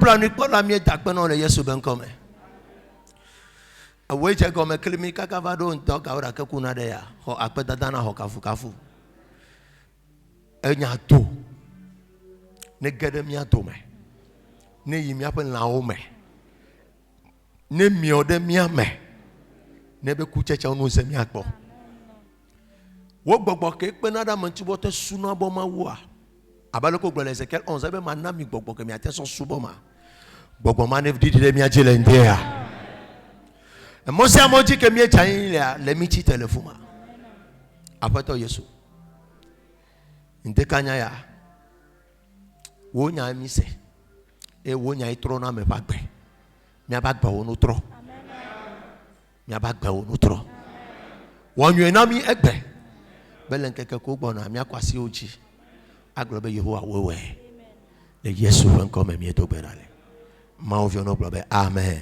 Planique pas la mienne d'ac pendant le Yesu ben comme. Away je comme klimi kakavado ntok awra kakuna de ya. Ho akpeta dana ho kafu. Enya to. Ne gede mi ato me. Ne yimi apen la o me. Ne mi ode mi ame. Ne be ku checha onu se mi akpo. Wo gbogbo ke pe nada man ti bo te suna bo ma wo a. Abaloko gbo Ezekiel 11 ebe ma na mi gbogbo ke mi ate so subo ma. Gbogbo ma ne di de mi ajele ndia. E mo se amoji ke mi e chan le mi ti telefuma. Apato Yesu. Ndekanya ya. Wo nya mi se. E wo nya itro na me bagbe. Mi abagba wo no tro. Mi abagba wo no tro. Won yu na mi egbe. Belen keke ko gbona mi akwasi oji. Aglobe Yehowa wewe. Le Yesu wen come mi to berale. Ma ovio no globe. Amen.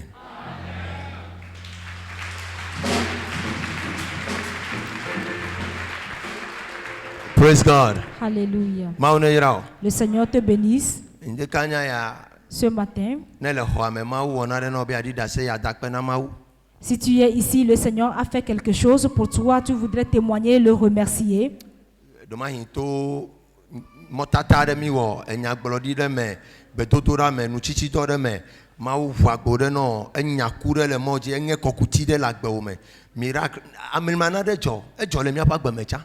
Praise God. Alléluia. Maunirao. Le Seigneur te bénisse. Ndekanya ya Ce matin, nele hoame mau wonare no be adida se ya dakpena mau. si tu es ici, le Seigneur a fait quelque chose pour toi, tu voudrais témoigner et le remercier. Domahin to motata de mi wo enyagbelodi de me betotora me nuchichi to de me mau fagbo de no enyaku de le moji enye kokuti de la gbe o me miracle amilmana de jo ejo le mi apa gbe mecha.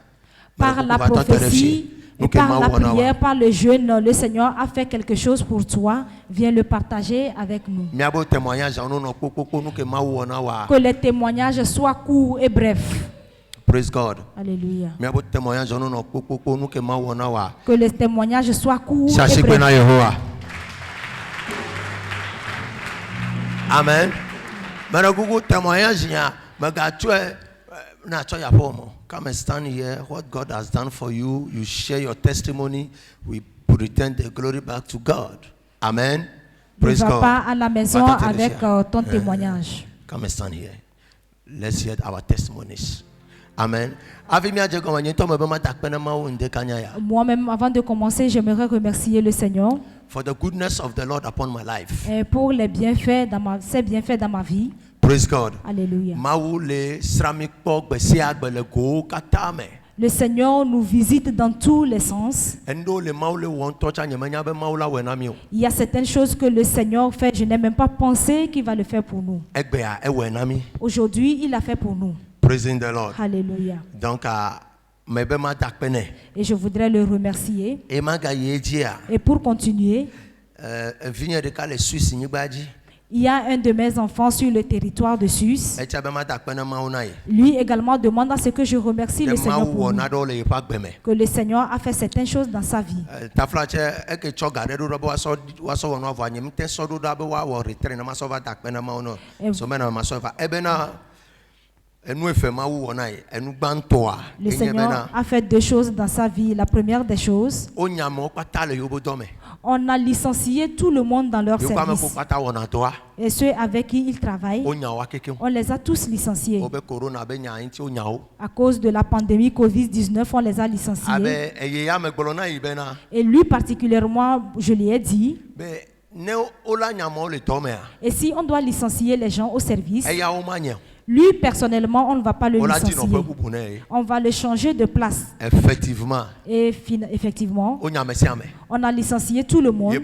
Par la prophétie, et par la prière, par le jeûne, le Seigneur a fait quelque chose pour toi. Viens le partager avec nous. Que les témoignages soient courts et brefs. Praise God. Alléluia. Que les témoignages soient courts et brefs. Amen. Come and stand here. What God has done for you, you share your testimony. We return the glory back to God. Amen. Praise God. Ne va pas à la maison avec ton témoignage. Come and stand here. Let's hear our testimonies. Amen. Moi-même, avant de commencer, j'aimerais remercier le Seigneur for the goodness of the Lord upon my life. Et pour les bienfaits ses bienfaits dans ma vie. Praise God. Alléluia. Le Seigneur nous visite dans tous les sens. Il y a certaines choses que le Seigneur fait, je n'ai même pas pensé qu'il va le faire pour nous. Aujourd'hui, il l'a fait pour nous. Praising the Lord. Alléluia. Donc, et je voudrais le remercier. Et pour continuer, il y a un de mes enfants sur le territoire de Suisse. Lui également demande à ce que je remercie le Seigneur pour lui. Que le Seigneur a fait certaines choses dans sa vie. Le Seigneur a fait deux choses dans sa vie. La première des choses, on a licencié tout le monde dans leur service. Et ceux avec qui ils travaillent, on les a tous licenciés. À cause de la pandémie Covid-19, on les a licenciés. Et lui particulièrement, je lui ai dit, et si on doit licencier les gens au service, lui personnellement, on ne va pas le licencier. On va le changer de place. Effectivement. Et effectivement, on a licencié tout le monde.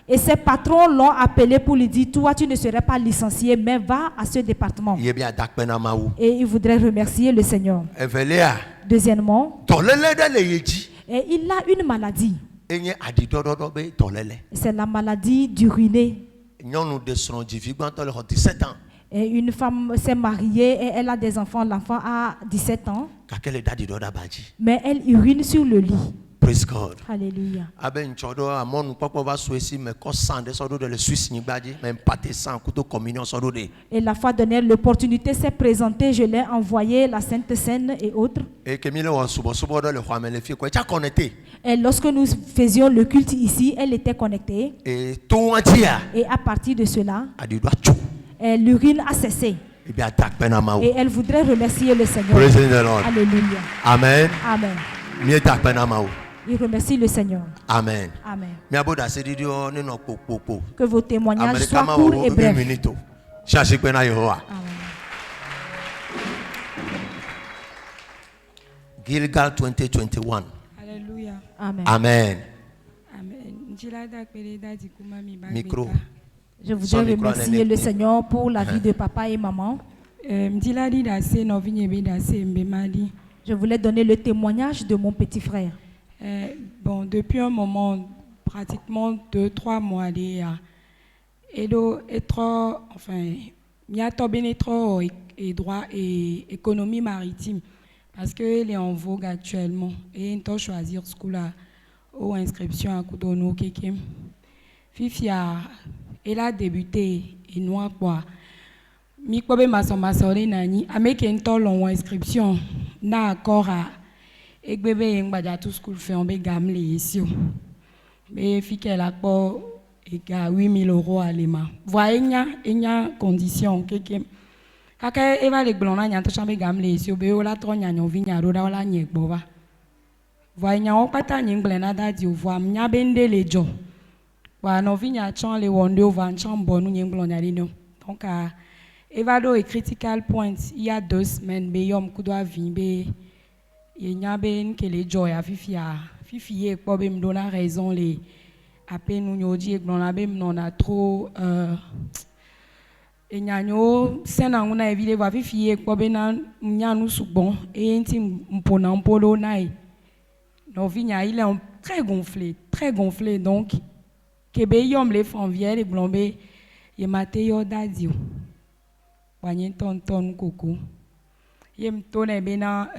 Et ses patrons l'ont appelé pour lui dire, toi tu ne serais pas licencié, mais va à ce département. Et il voudrait remercier le Seigneur. Deuxièmement, et il a une maladie. C'est la maladie d'uriner. Et une femme s'est mariée et elle a des enfants. L'enfant a 17 ans. Mais elle urine sur le lit. Praise God. Alléluia. Et la fois dernière, l'opportunité s'est présentée. Je l'ai envoyé la Sainte Seine et autres. Et lorsque nous faisions le culte ici, elle était connectée. Et à partir de cela, l'urine a cessé. Et elle voudrait remercier le Seigneur. Praise the Lord. Alléluia. Amen. Amen. Il remercie le Seigneur. Amen. Amen. Que vos témoignages soient courts et brefs. Amen. Gilgal 2021. Alléluia. Amen. Amen. Micro. Je voudrais remercier le Seigneur pour la vie de papa et maman. Je voulais donner le témoignage de mon petit frère. Bon, depuis un moment, pratiquement 2-3 mois, il y a trop et droit et économie maritime parce qu'il est en vogue actuellement et il doit choisir ce coup là ou inscription à Koudono Kekem. Fifi elle a débuté et noir quoi. Mi kobe masori nani ameke ntolo inscription na accord à egbebe yengbaja tout school fait on be gamle ici. Mais fi qu'elle a pas et 8 000 € à l'EMA. Voyez, il y a condition. Kaka eva le glona nyanta chambe gamle ici. Obéo la tronya nyovinya roda la nyekbova. Voyez, nya opata nyengblena da di voa mnya bende le jo. Wa novinya chan le wonde ova chan bonu nyengblona lino. Donc eva do et critical point il y a 2 semaines be yom kudwa vimbe ye nya ben ke le jo ya fifi e ko be mdona raison les à peine nous dit que on a trop et nous c'est na on a évité va fier quoi bena nous bon et intime mpona mpolo nai nos vignes il est très gonflé donc kebe yom les fanvières les blombe et mateo dadio wanye tonton coco yem tone bena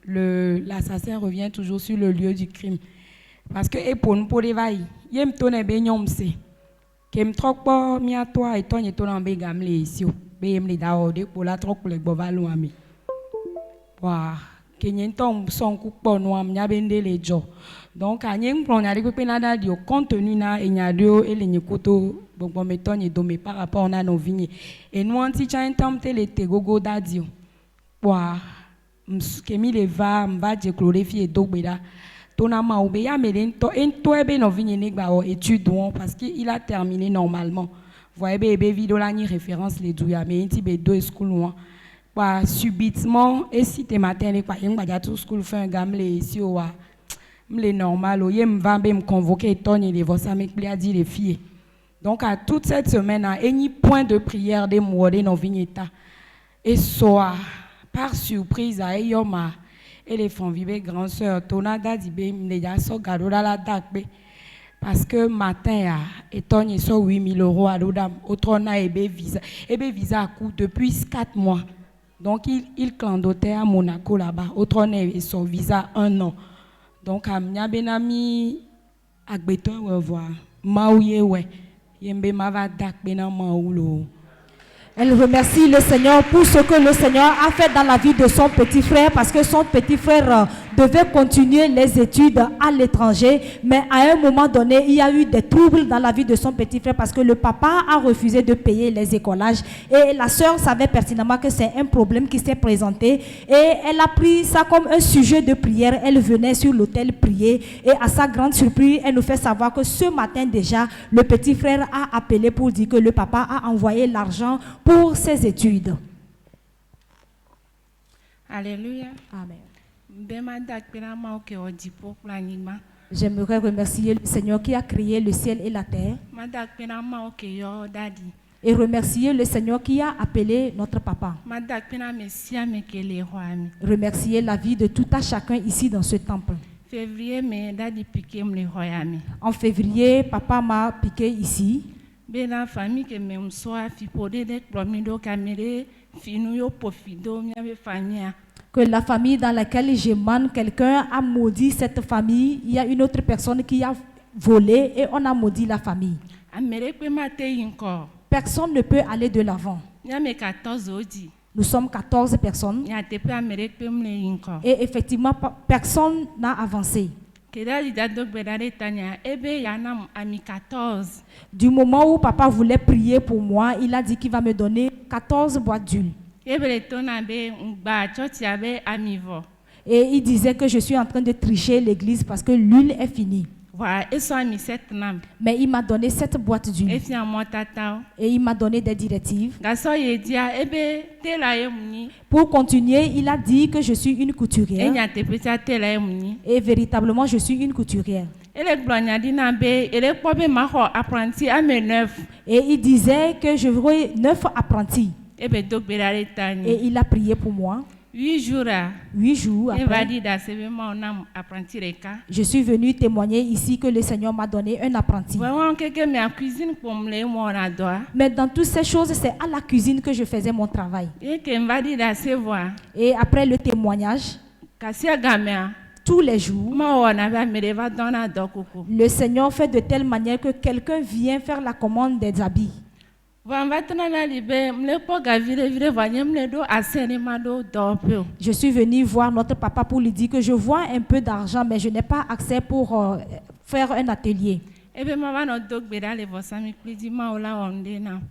l'assassin revient toujours sur le lieu du crime parce que et pour nous pour les vailles yem tone be nyom se kem trokpo mi atwa et tonye tona be gamle ici be yem le dawo de pour la trok le bovalu ami wa kenyen tom son ku po no am nya bende le jo donc anyen plan nya de pe nada di contenu na enyadio et le nyekoto bon metonye domé par rapport na nos vignes et nous anti chain tom tele te gogo dadio wa kemi le va mba je glorifier dogbeda tonama obeya melento ento ebe no vigne negba o étude parce qu'il a terminé normalement voyez be vidéo la ni référence les douya mais inti be do school loin wa subitement et si te matin les pa yengba ja tout school fait un gamle ici o wa mle normal o yem va be me convoquer tonye les vossa me plia dit les filles donc à toute cette semaine à any point de prière des mois no vigneta et soir par surprise à yoma éléphant vive grand sœur tonada dibe mleja so gadola la dakbe parce que matin étonne so 8 000 € à l'odam autrona ebe visa à coût depuis 4 mois donc il clandotait à Monaco là-bas autrona son visa 1 an donc amnya benami agbeto voir maouye ouais yembe mava dakbe na maoulo. Elle remercie le Seigneur pour ce que le Seigneur a fait dans la vie de son petit frère parce que son petit frère devait continuer les études à l'étranger, mais à un moment donné, il y a eu des troubles dans la vie de son petit frère parce que le papa a refusé de payer les écolages et la sœur savait pertinemment que c'est un problème qui s'est présenté et elle a pris ça comme un sujet de prière. Elle venait sur l'autel prier et à sa grande surprise, elle nous fait savoir que ce matin déjà, le petit frère a appelé pour dire que le papa a envoyé l'argent pour ses études. Alléluia. Amen. J'aimerais remercier le Seigneur qui a créé le ciel et la terre. Et remercier le Seigneur qui a appelé notre papa. Remercier la vie de tout à chacun ici dans ce temple. En février, papa m'a piqué ici. Que la famille dans laquelle j'émane, quelqu'un a maudit cette famille. Il y a une autre personne qui a volé et on a maudit la famille. Personne ne peut aller de l'avant. Nous sommes 14 personnes. Et effectivement, personne n'a avancé. Du moment où papa voulait prier pour moi, il a dit qu'il va me donner 14 boîtes d'huile. Et il disait que je suis en train de tricher l'église parce que l'huile est finie. Voilà, mais il m'a donné 7 boîtes d'huile. Et il m'a donné des directives. Pour continuer, il a dit que je suis une couturière. Et véritablement, je suis une couturière. Et il disait que je voudrais 9 apprentis. Et il a prié pour moi. 8 jours après, je suis venue témoigner ici que le Seigneur m'a donné un apprenti. Mais dans toutes ces choses, c'est à la cuisine que je faisais mon travail. Et après le témoignage, tous les jours, le Seigneur fait de telle manière que quelqu'un vient faire la commande des habits. Je suis venue voir notre papa pour lui dire que je vois un peu d'argent, mais je n'ai pas accès pour faire un atelier.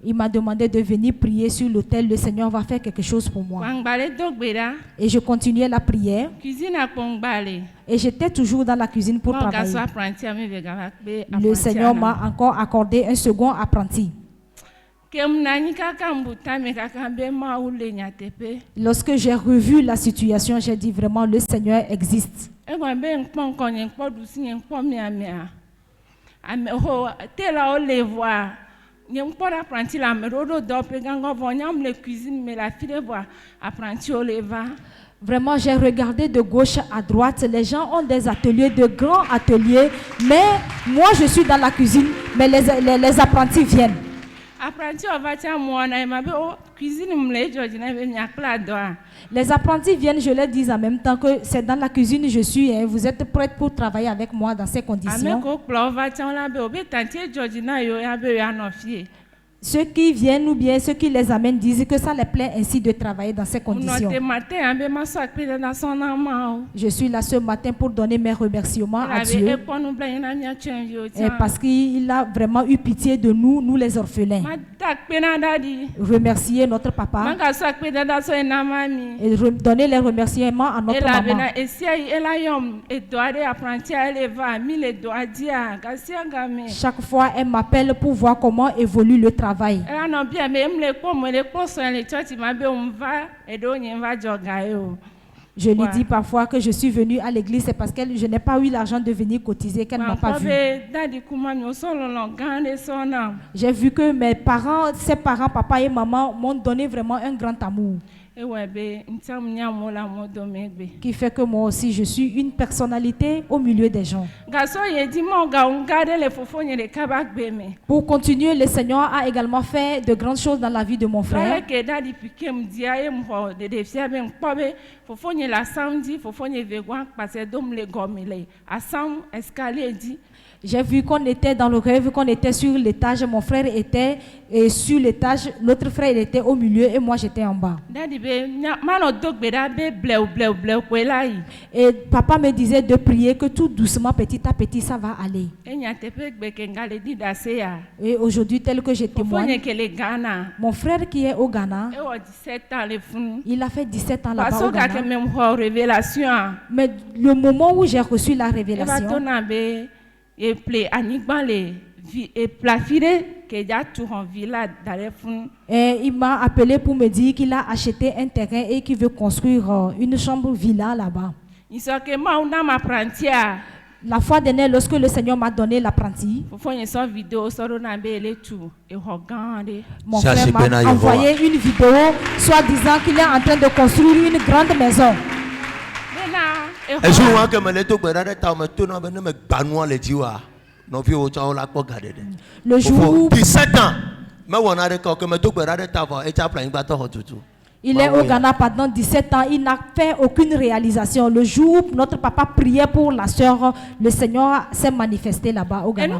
Il m'a demandé de venir prier sur l'autel. Le Seigneur va faire quelque chose pour moi. Et je continuais la prière. Et j'étais toujours dans la cuisine pour travailler. Le Seigneur m'a encore accordé un second apprenti. Lorsque j'ai revu la situation, j'ai dit vraiment le Seigneur existe. Vraiment, j'ai regardé de gauche à droite. Les gens ont des ateliers, de grands ateliers, mais moi je suis dans la cuisine, mais les apprentis viennent. Les apprentis viennent, je leur dis en même temps que c'est dans la cuisine je suis. Hein, vous êtes prêts pour travailler avec moi dans ces conditions? Ceux qui viennent ou bien ceux qui les amènent disent que ça les plaît ainsi de travailler dans ces conditions. Je suis là ce matin pour donner mes remerciements à Dieu. Parce qu'il a vraiment eu pitié de nous, nous les orphelins. Remercier notre papa. Et donner les remerciements à notre maman. Chaque fois, elle m'appelle pour voir comment évolue le travail. Je lui dis parfois que je suis venue à l'église, c'est parce que je n'ai pas eu l'argent de venir cotiser, qu'elle ne m'a pas vu. J'ai vu que mes parents, ses parents, papa et maman, m'ont donné vraiment un grand amour. Qui fait que moi aussi je suis une personnalité au milieu des gens. Pour continuer, le Seigneur a également fait de grandes choses dans la vie de mon frère. J'ai vu qu'on était dans le rêve, qu'on était sur l'étage, mon frère était sur l'étage, l'autre frère était au milieu et moi j'étais en bas. Et papa me disait de prier que tout doucement, petit à petit, ça va aller. Et aujourd'hui, tel que je témoigne, mon frère qui est au Ghana, il a fait 17 ans là-bas au Ghana. Mais le moment où j'ai reçu la révélation, et il m'a appelé pour me dire qu'il a acheté un terrain et qu'il veut construire une chambre villa là-bas. La fois dernière, lorsque le Seigneur m'a donné l'apprenti, mon frère m'a envoyé une vidéo soit disant qu'il est en train de construire une grande maison. Le jour où 17 ans, il est au Ghana pendant 17 ans, il n'a fait aucune réalisation. Le jour où notre papa priait pour la sœur, le Seigneur s'est manifesté là-bas au Ghana.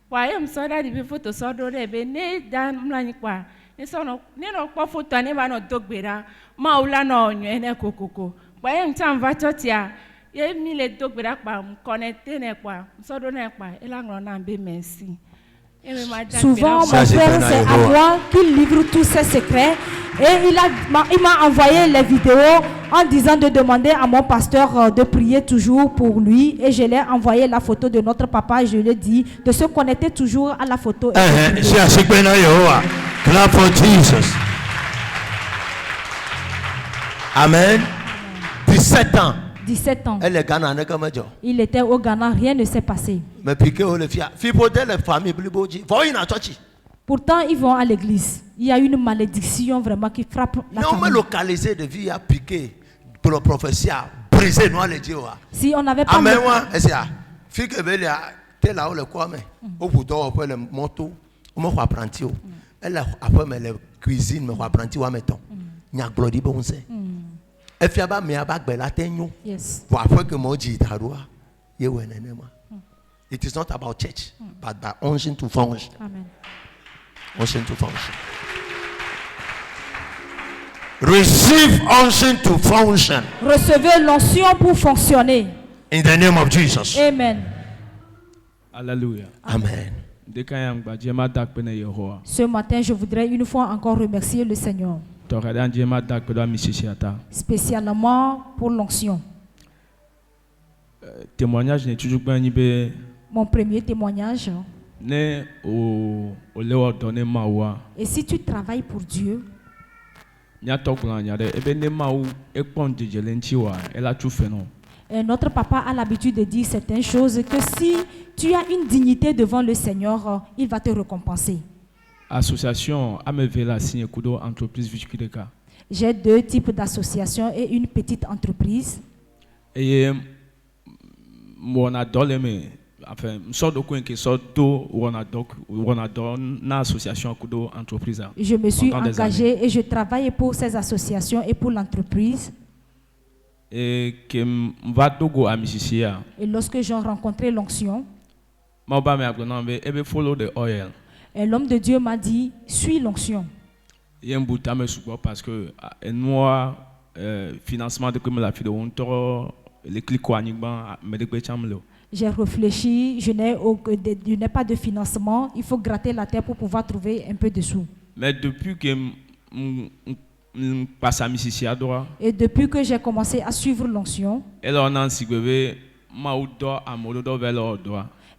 Why am so that the photo so do be ne dan mlani kwa. Ne so no kwa photo ne ba no dogbera. Ma ula no nyene kokoko. Why am tam va chotia. Ye mi le dogbera kwa connecter ne kwa. So do ne kwa. Elangro na be merci. Souvent, mon frère, c'est à moi qu'il livre tous ses secrets. Et il m'a envoyé les vidéos en disant de demander à mon pasteur de prier toujours pour lui. Et je l'ai envoyé la photo de notre papa. Je lui ai dit de se connecter toujours à la photo. Clap for Jesus. Amen. 17 ans. 17 ans. Il était au Ghana, rien ne s'est passé. Pourtant, ils vont à l'église. Il y a une malédiction vraiment qui frappe la famille. Si on n'avait pas... Yes. It is not about church, but by unction to function. Amen. Unction to function. Receive unction to function. Recevez l'onction pour fonctionner. In the name of Jesus. Amen. Alléluia. Amen. Ce matin, je voudrais une fois encore remercier le Seigneur. Spécialement pour l'onction. Témoignage n'est toujours pas mon premier témoignage. Et si tu travailles pour Dieu, notre papa a l'habitude de dire certaines choses que si tu as une dignité devant le Seigneur, il va te récompenser. Association entreprise. J'ai deux types d'associations et une petite entreprise. Et je me suis engagé et je travaille pour ces associations et pour l'entreprise. Et lorsque j'ai rencontré l'onction, et l'homme de Dieu m'a dit, suis l'onction. Parce que financement de j'ai réfléchi, je n'ai pas de financement, il faut gratter la terre pour pouvoir trouver un peu de sous. Mais depuis que et depuis que j'ai commencé à suivre l'onction,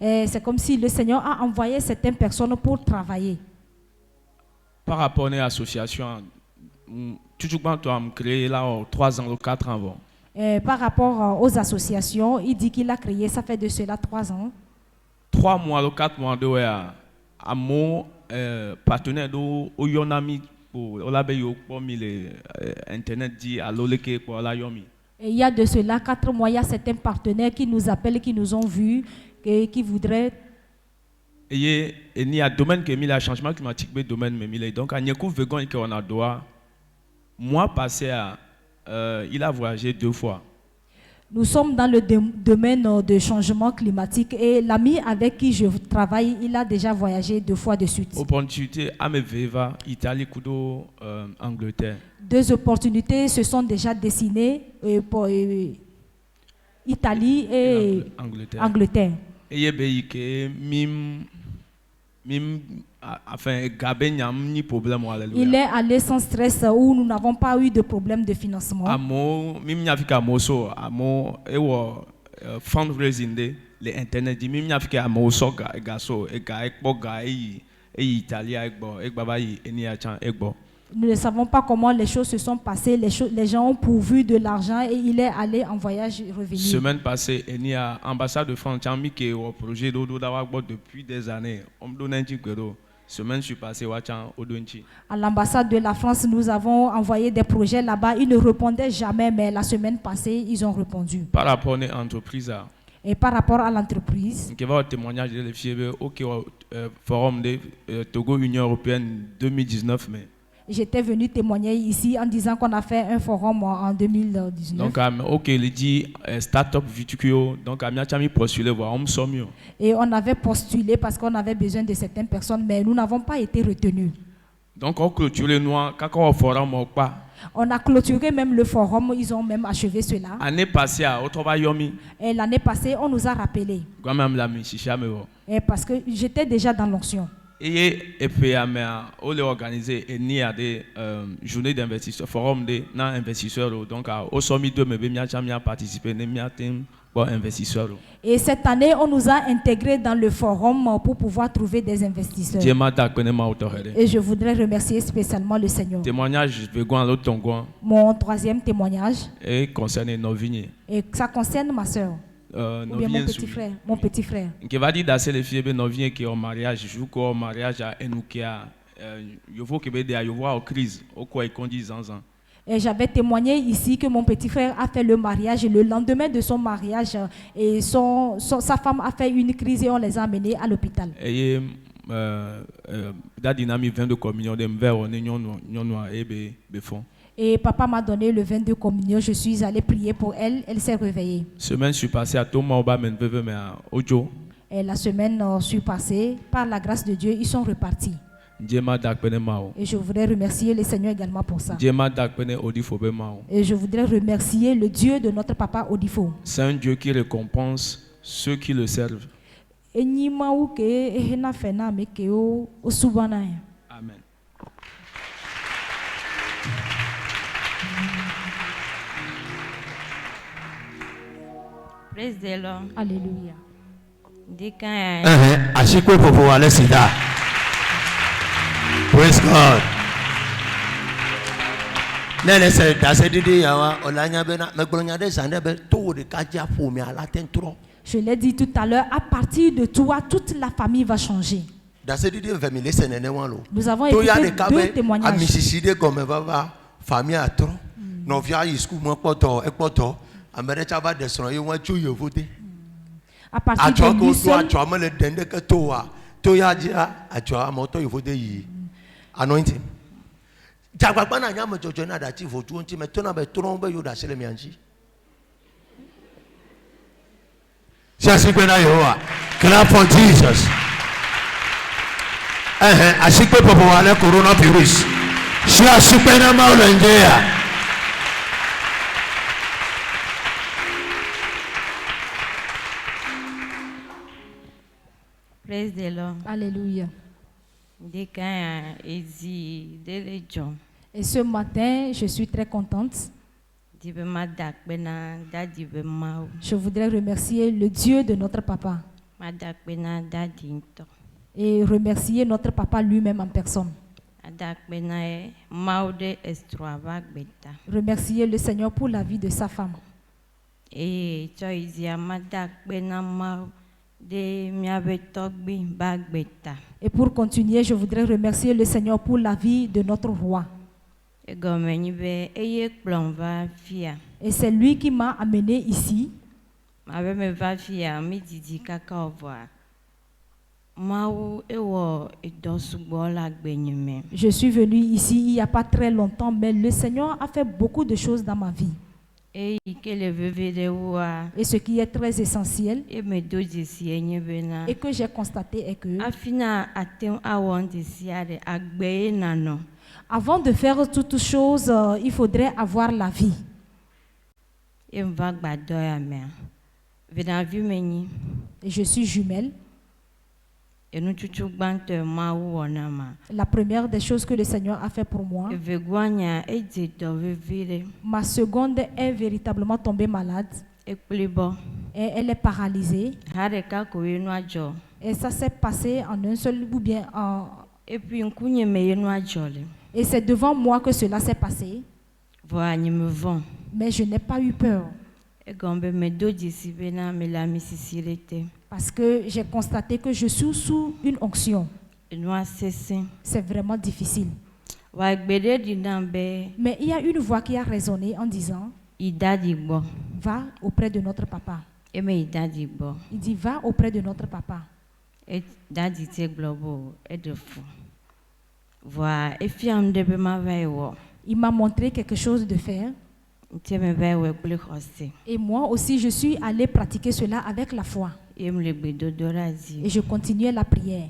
c'est comme si le Seigneur a envoyé certaines personnes pour travailler. Par rapport à l'association, tu as créé là 3 ans ou 4 ans avant. Par rapport aux associations, il dit qu'il a créé, ça fait de cela 3 ans. 3 mois ou 4 mois de à mon partenaire au Yonami pour internet dit à l'oleke pour la yomi. Et il y a de cela 4 mois, il y a certains partenaires qui nous appellent, qui nous ont vus et qui voudraient. Et il y a domaine que mis le changement climatique, mais domaine mais donc à Nyekou Vegon et qu'on a droit. Mois passé il a voyagé 2 fois. Nous sommes dans le domaine de changement climatique et l'ami avec qui je travaille, il a déjà voyagé 2 fois de suite. Opportunité à Meveva, Italie, Kudo, Angleterre. 2 opportunités se sont déjà dessinées pour Italie et Angleterre. Et il est allé sans stress où nous n'avons pas eu de problème de financement. Fundraising les internet nous ne savons pas comment les choses se sont passées. Les gens ont pourvu de l'argent et il est allé en voyage revenu. Semaine passée, il y a l'ambassade de France qui est au projet depuis des années. Semaine passée, à l'ambassade de la France, nous avons envoyé des projets là-bas. Ils ne répondaient jamais, mais la semaine passée, ils ont répondu. Par rapport à l'entreprise, et par rapport à l'entreprise, qui va au témoignage de au forum de Togo Union Européenne 2019 mai. J'étais venu témoigner ici en disant qu'on a fait un forum en 2019. Donc, ok, il dit start-up vitukio. Donc, ami postulé voir, on sommes mieux. Et on avait postulé parce qu'on avait besoin de certaines personnes, mais nous n'avons pas été retenus. Donc, on clôture nous quand on forum ou pas. On a clôturé même le forum, ils ont même achevé cela. L'année passée, et l'année passée, on nous a rappelé. Et parce que j'étais déjà dans l'onction. Et puis, on a organisé des journées d'investisseurs, forum d'investisseurs. Donc, au sommet de me participé, investisseurs. Et cette année, on nous a intégrés dans le forum pour pouvoir trouver des investisseurs. Et je voudrais remercier spécialement le Seigneur. Mon troisième témoignage. Et concerne nos vignes. Et ça concerne ma soeur. Ou bien mon petit frère. Qui va dire d'assez les filles nos vignes qui ont mariage, je au mariage à Enoukia, il faut que il y ait une crise, au quoi ils conduisent en. Et j'avais témoigné ici que mon petit frère a fait le mariage et le lendemain de son mariage, et sa femme a fait une crise et on les a amenés à l'hôpital. Et papa m'a donné le vin de communion, je suis allé prier pour elle, elle s'est réveillée. Semaine suis passée à Thomas Ojo. Et la semaine suis passée, par la grâce de Dieu, ils sont repartis. Et je voudrais remercier le Seigneur également pour ça. Et je voudrais remercier le Dieu de notre papa Odifo. C'est un Dieu qui récompense ceux qui le servent. Amen. Praise the Lord. Alléluia. Praise God. Je l'ai dit tout à l'heure, à partir de toi, toute la famille va changer. Nous avons écouté 2 témoignages. À partir de lui seul, anointing. Clap for Jesus. Ashikpe popo wale coronavirus. Shi ashikpe na maulenjea. Praise the Lord. Alléluia. Et ce matin, je suis très contente. Je voudrais remercier le Dieu de notre papa. Et remercier notre papa lui-même en personne. Remercier le Seigneur pour la vie de sa femme. Et pour continuer, je voudrais remercier le Seigneur pour la vie de notre roi. Et c'est lui qui m'a amené ici. Je suis venu ici il n'y a pas très longtemps, mais le Seigneur a fait beaucoup de choses dans ma vie. Et ce qui est très essentiel et que j'ai constaté est que avant de faire toutes choses, il faudrait avoir la vie. Et je suis jumelle. La première des choses que le Seigneur a fait pour moi, ma seconde est véritablement tombée malade et elle est paralysée. Et ça s'est passé en un seul ou bien en... Et c'est devant moi que cela s'est passé. Mais je n'ai pas eu peur. Parce que j'ai constaté que je suis sous une onction. C'est vraiment difficile. Mais il y a une voix qui a résonné en disant: va auprès de notre papa. Il dit: va auprès de notre papa. Il m'a montré quelque chose de faire. Et moi aussi, je suis allée pratiquer cela avec la foi. Et je continuais la prière.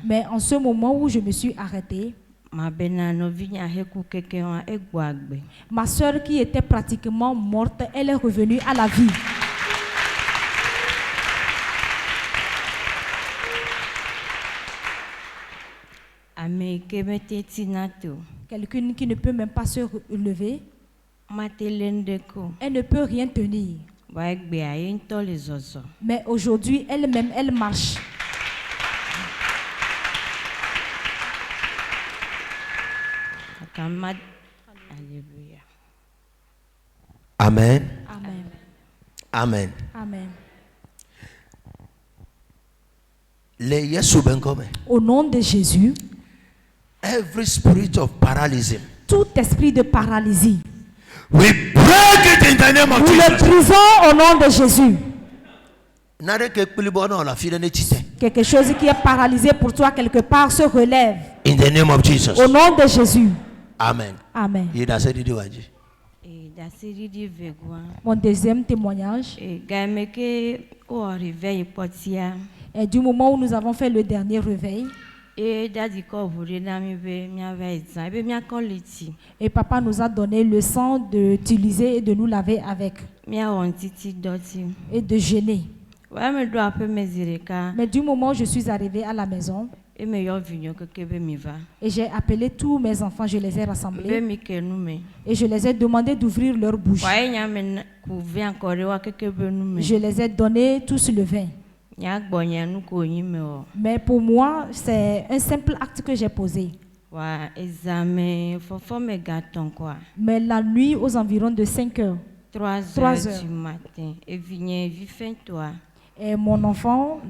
Mais en ce moment où je me suis arrêtée, ma soeur qui était pratiquement morte, elle est revenue à la vie. Quelqu'un qui ne peut même pas se relever. Elle ne peut rien tenir. Mais aujourd'hui, elle-même, elle marche. Amen. Amen. Amen. Amen. Au nom de Jésus, every spirit of paralysis, tout esprit de paralysie, we break it in the name of nous Jesus. le brisons au nom de Jésus. Quelque chose qui est paralysé pour toi quelque part se relève. In the name of Jesus. Au nom de Jésus. Amen. Amen. Mon deuxième témoignage est du moment où nous avons fait le dernier réveil. Et papa nous a donné le sang d'utiliser et de nous laver avec. Et de jeûner. Mais du moment où je suis arrivée à la maison, et j'ai appelé tous mes enfants, je les ai rassemblés et je les ai demandé d'ouvrir leur bouche. Je les ai donné tous le vin. Mais pour moi, c'est un simple acte que j'ai posé. Mais la nuit, aux environs de 5 heures, 3 heures du matin, et mon enfant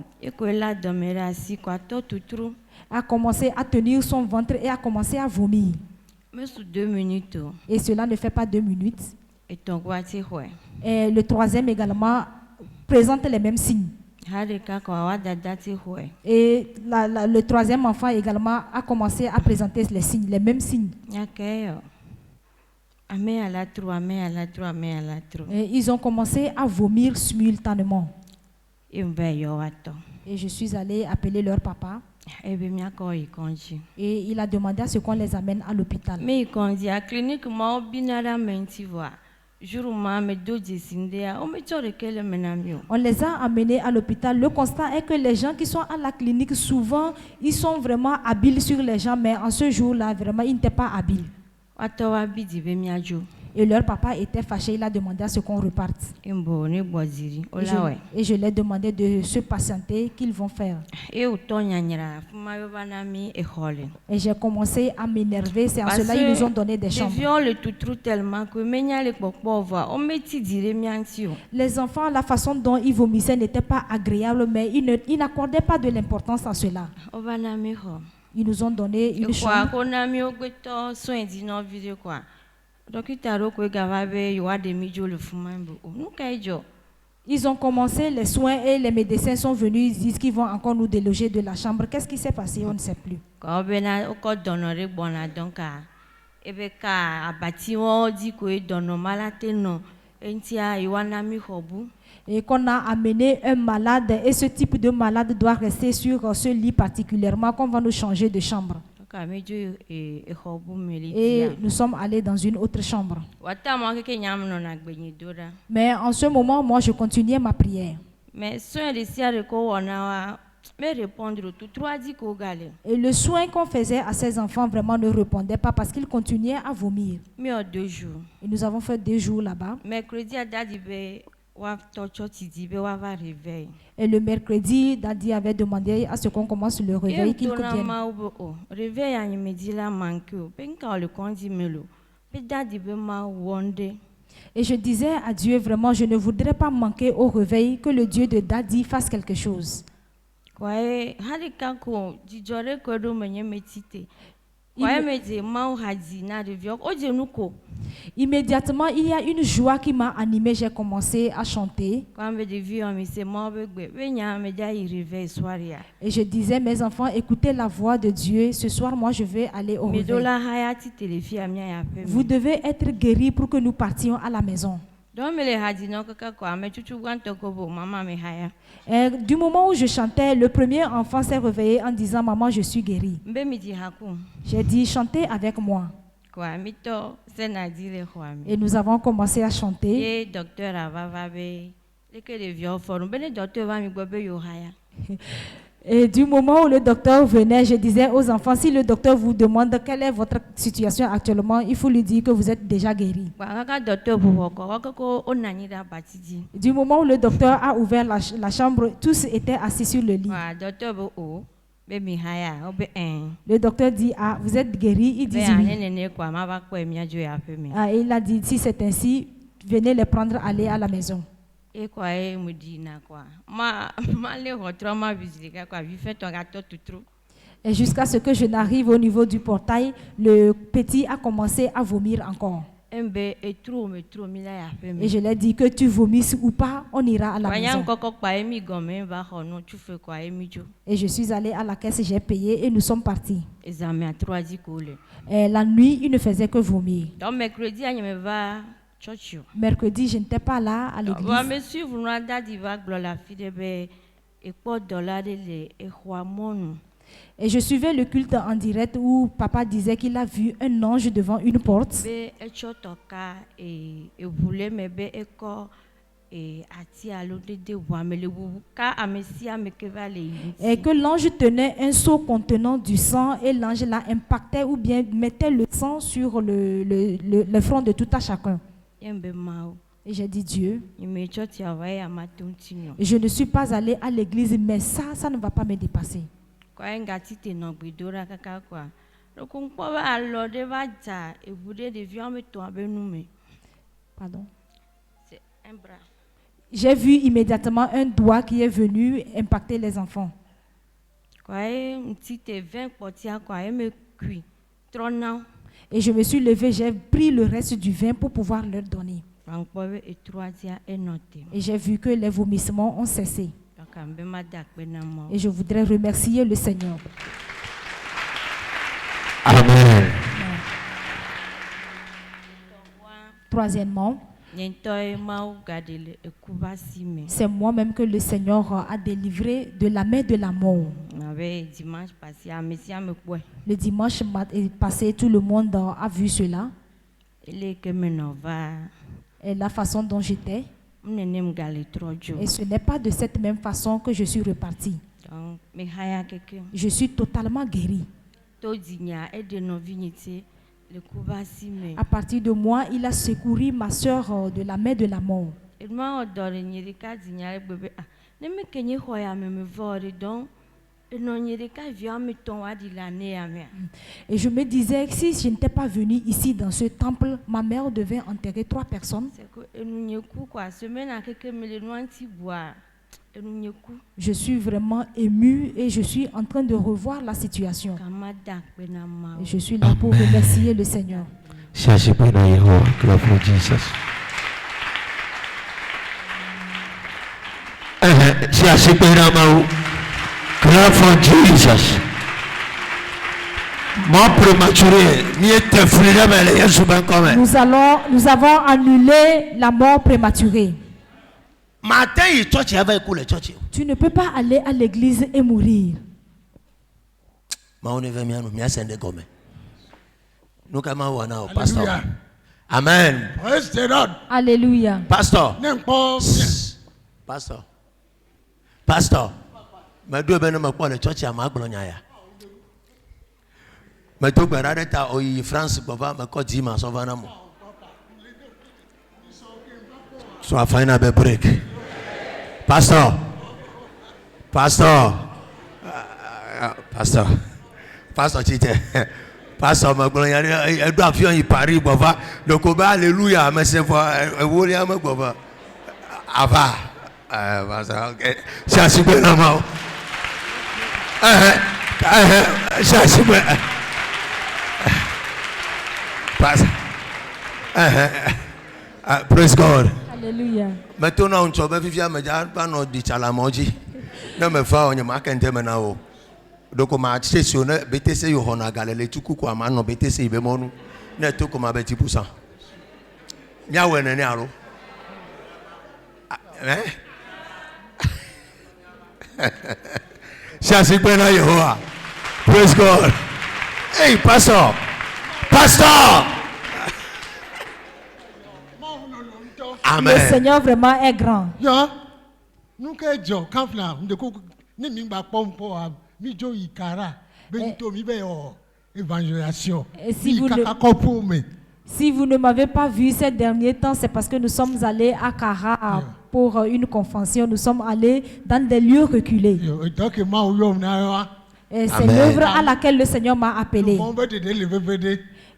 a commencé à tenir son ventre et a commencé à vomir. Et cela ne fait pas 2 minutes. Et le troisième également présente les mêmes signes. Et le troisième enfant également a commencé à présenter les signes, les mêmes signes. Et ils ont commencé à vomir simultanément. Et je suis allée appeler leur papa. Et il a demandé à ce qu'on les amène à l'hôpital. On les a amenés à l'hôpital. Le constat est que les gens qui sont à la clinique, souvent, ils sont vraiment habiles sur les gens, mais en ce jour-là, vraiment, ils n'étaient pas habiles. Et leur papa était fâché, il a demandé à ce qu'on reparte. Et je leur ai demandé de se patienter, qu'ils vont faire. Et j'ai commencé à m'énerver, c'est en cela qu'ils nous ont donné des chambres. Les enfants, la façon dont ils vomissaient n'était pas agréable, mais ils n'accordaient pas de l'importance à cela. Ils nous ont donné une chambre. Ils ont commencé les soins et les médecins sont venus, ils disent qu'ils vont encore nous déloger de la chambre. Qu'est-ce qui s'est passé? On ne sait plus. Et qu'on a amené un malade et ce type de malade doit rester sur ce lit particulièrement, qu'on va nous changer de chambre. Et nous sommes allés dans une autre chambre. Mais en ce moment, moi, je continuais ma prière. Et le soin qu'on faisait à ces enfants vraiment ne répondait pas parce qu'ils continuaient à vomir. Et nous avons fait 2 jours là-bas. Et le mercredi, Daddy avait demandé à ce qu'on commence le réveil, qu'il vienne. Et je disais à Dieu, vraiment, je ne voudrais pas manquer au réveil, que le Dieu de Daddy fasse quelque chose. Immédiatement, il y a une joie qui m'a animée. J'ai commencé à chanter. Et je disais, mes enfants, écoutez la voix de Dieu. Ce soir, moi, je vais aller au réveil. Vous devez être guéris pour que nous partions à la maison. Et du moment où je chantais, le premier enfant s'est réveillé en disant, maman, je suis guéri. J'ai dit, chantez avec moi. Et nous avons commencé à chanter. Et du moment où le docteur venait, je disais aux enfants, si le docteur vous demande quelle est votre situation actuellement, il faut lui dire que vous êtes déjà guéri. Du moment où le docteur a ouvert la chambre, tous étaient assis sur le lit. Le docteur dit, ah, vous êtes guéri? Il dit oui. Ah, il a dit, si c'est ainsi, venez les prendre, aller à la maison. Et jusqu'à ce que je n'arrive au niveau du portail, le petit a commencé à vomir encore. Et je lui ai dit que tu vomisses ou pas, on ira à la maison. Et je suis allée à la caisse, j'ai payé et nous sommes partis. Et la nuit, il ne faisait que vomir. Mercredi, je n'étais pas là à l'église. Et je suivais le culte en direct où papa disait qu'il a vu un ange devant une porte. Et que l'ange tenait un seau contenant du sang et l'ange la impactait ou bien mettait le sang sur le front de tout à chacun. Et j'ai dit Dieu, je ne suis pas allée à l'église, mais ça ne va pas me dépasser. Pardon. J'ai vu immédiatement un doigt qui est venu impacter les enfants. Et je me suis levée, j'ai pris le reste du vin pour pouvoir leur donner. Et j'ai vu que les vomissements ont cessé. Et je voudrais remercier le Seigneur. Amen. Troisièmement, c'est moi-même que le Seigneur a délivré de la main de la mort. Le dimanche passé, tout le monde a vu cela. Et la façon dont j'étais. Et ce n'est pas de cette même façon que je suis reparti. Je suis totalement guéri. À partir de moi, il a secouru ma soeur de la main de la mort. Et je me disais que si je n'étais pas venue ici dans ce temple, ma mère devait enterrer 3 personnes. Je suis vraiment émue et je suis en train de revoir la situation. Et je suis là pour remercier le Seigneur. Clap for Jesus. Nous avons annulé la mort prématurée. Tu ne peux pas aller à l'église et mourir. Pastor. Amen. Praise the Lord. Alléluia. Pastor. Pastor. Mais deux ben me parle church à Maglonia. Mais tout ben arrêta au France papa me ko dima so vanamo. So I find a break. Pastor. Pastor Chite. Pastor Maglonia e do afion yi Paris bova. Donc o ba alléluia mais c'est pour e woli am bova. Ava. Pastor. Okay. Ça c'est bien normal. Praise God. Alléluia. Maintenant, on va vivre pas nos dit à la magie. Non, mais fa on y a qu'un thème now. Donc, on m'a sessionné, BTC, on a galéré tout coup, quoi, man, BTC, il bémonu. N'est tout comme un petit poussant. Nya ouais, n'est aro. Hein? Chassis Bena Yehoah. Praise God. Hey, Pastor. Pastor. Amen. Le Seigneur vraiment est grand. Nous sommes conflants. Nous sommes mijo ikara. Benito mi be évangélisation. Si vous ne m'avez pas vu ces derniers temps, c'est parce que nous sommes allés à Kara pour une convention. Nous sommes allés dans des lieux reculés. Et c'est l'œuvre à laquelle le Seigneur m'a appelé.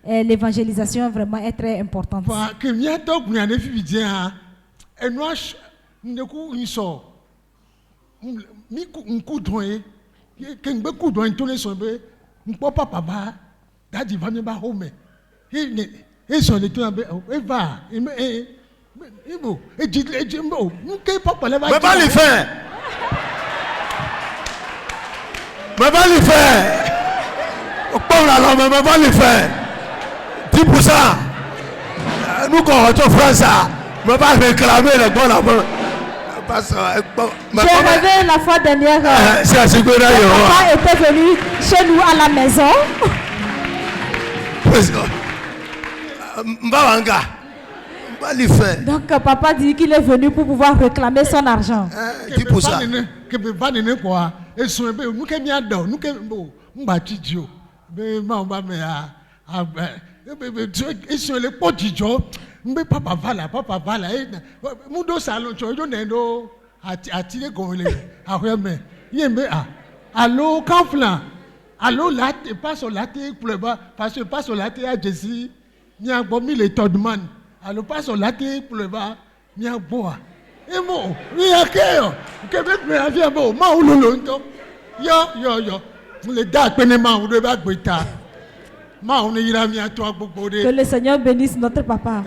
Et l'évangélisation vraiment est très importante. Nous connaissons France, mais pas réclamer le bon amour. J'ai rêvé la fois dernière. Papa était venu chez nous à la maison. Donc papa dit qu'il est venu pour pouvoir réclamer son argent. Papa vala mudo salon chojo nendo atire gole ahweme yembe allo conflant allo latte passe latte pleba parce passe latte a Jésus nya gbo mi le todman allo passe latte pleba nya boa emo wi akeyo kebe me avia bo ma ulolo nto yo le da pene ma u do ba gbeta. Que le Seigneur bénisse notre papa.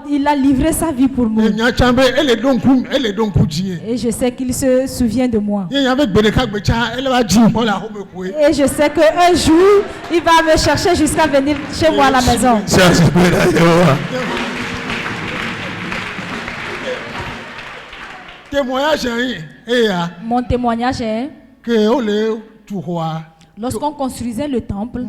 Il a livré sa vie pour nous. Et je sais qu'il se souvient de moi. Et je sais qu'un jour, il va me chercher jusqu'à venir chez moi à la maison. Mon témoignage est lorsqu'on construisait le temple,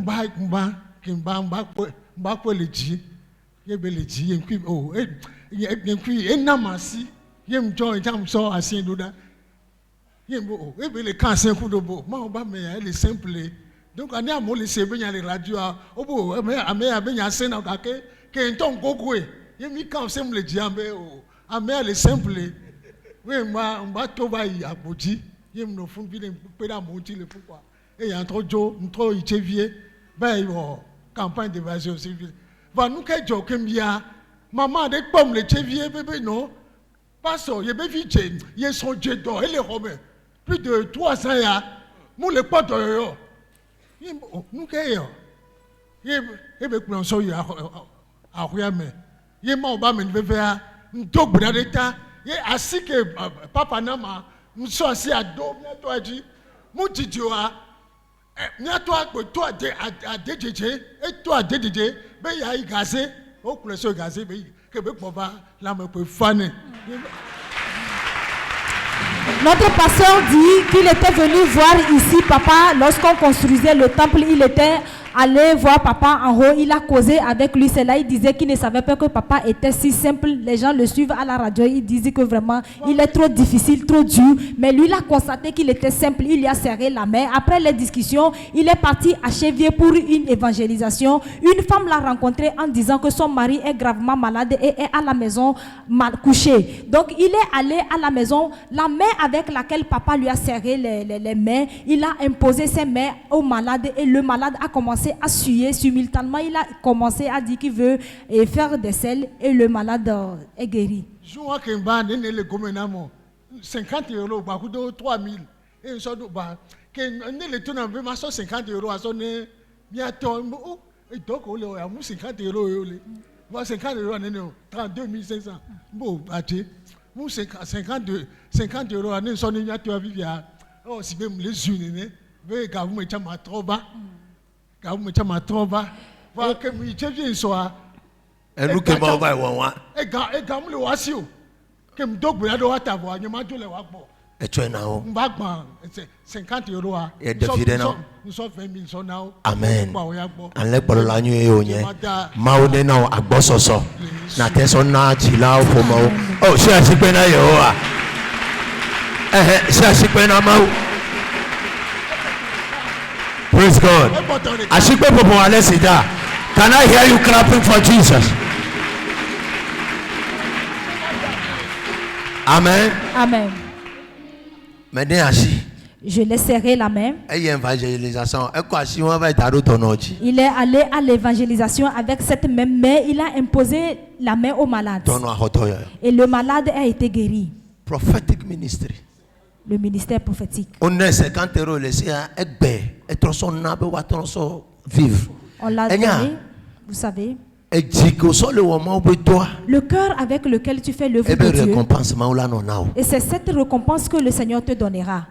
et un trop Ichevier, campagne d'évasion civile. Va nous que Jokembia, maman des pommes les Chevier, bébé non. Passons, il y son Dieu d'or et les Romains. Plus de 300 ans, nous les potes de nous que yo. Ebe kunso ya ahuyame. Ye ma oba men vevea, ndog bradeta, ye asike papa nama, nous asi ado bientôt aji. Mon titioa toi à DJJ et toi à DJJ, ben il y a gazé, au plus gazé, ben Québec papa la me peut faner. Notre pasteur dit qu'il était venu voir ici papa lorsqu'on construisait le temple. Il était allé voir papa en haut. Il a causé avec lui. C'est là il disait qu'il ne savait pas que papa était si simple. Les gens le suivent à la radio. Ils disent que vraiment il est trop difficile, trop dur. Mais lui il a constaté qu'il était simple. Il lui a serré la main. Après les discussions, il est parti à Chevier pour une évangélisation. Une femme l'a rencontré en disant que son mari est gravement malade et est à la maison mal couché. Donc il est allé à la maison. La main avec laquelle papa lui a serré les mains, il a imposé ses mains au malade et le malade a commencé à suer simultanément. Il a commencé à dire qu'il veut faire des selles et le malade est guéri. 50 €, 3 000. Et ça, que ne le tenant vraiment 50 € à son bientôt. Et donc, on a 50 €. 50 €, 32 500. Bon, 50 €, son tu as vu, oh, si même les unes, quand vous mettez ma trova, quand vous mettez ma trova, voilà que vous étiez soir. Et nous qui m'en va, et quand vous le voici, que me dogue, vous avez à voir, il y a mal de le voir. Et tu es là. 50 €. Et de fidèles. Nous sommes 20 000 now. Amen. Enlève pour la nuit et au nez. Maouné na agbososo. Na tesona chila opomo. Oh, si asipena yehoa. Si asipena mau. Praise God. Asipe popo alesida. Can I hear you clapping for Jesus? Amen. Amen. Je l'ai serré la main. Il est allé à l'évangélisation avec cette même main. Il a imposé la main au malade. Et le malade a été guéri. Prophetic ministry. Le ministère prophétique. On a 50 € laissé à Egbe. Et vivre. On l'a donné, vous savez. Le cœur avec lequel tu fais l'œuvre de Dieu. Et c'est cette récompense que le Seigneur te donnera.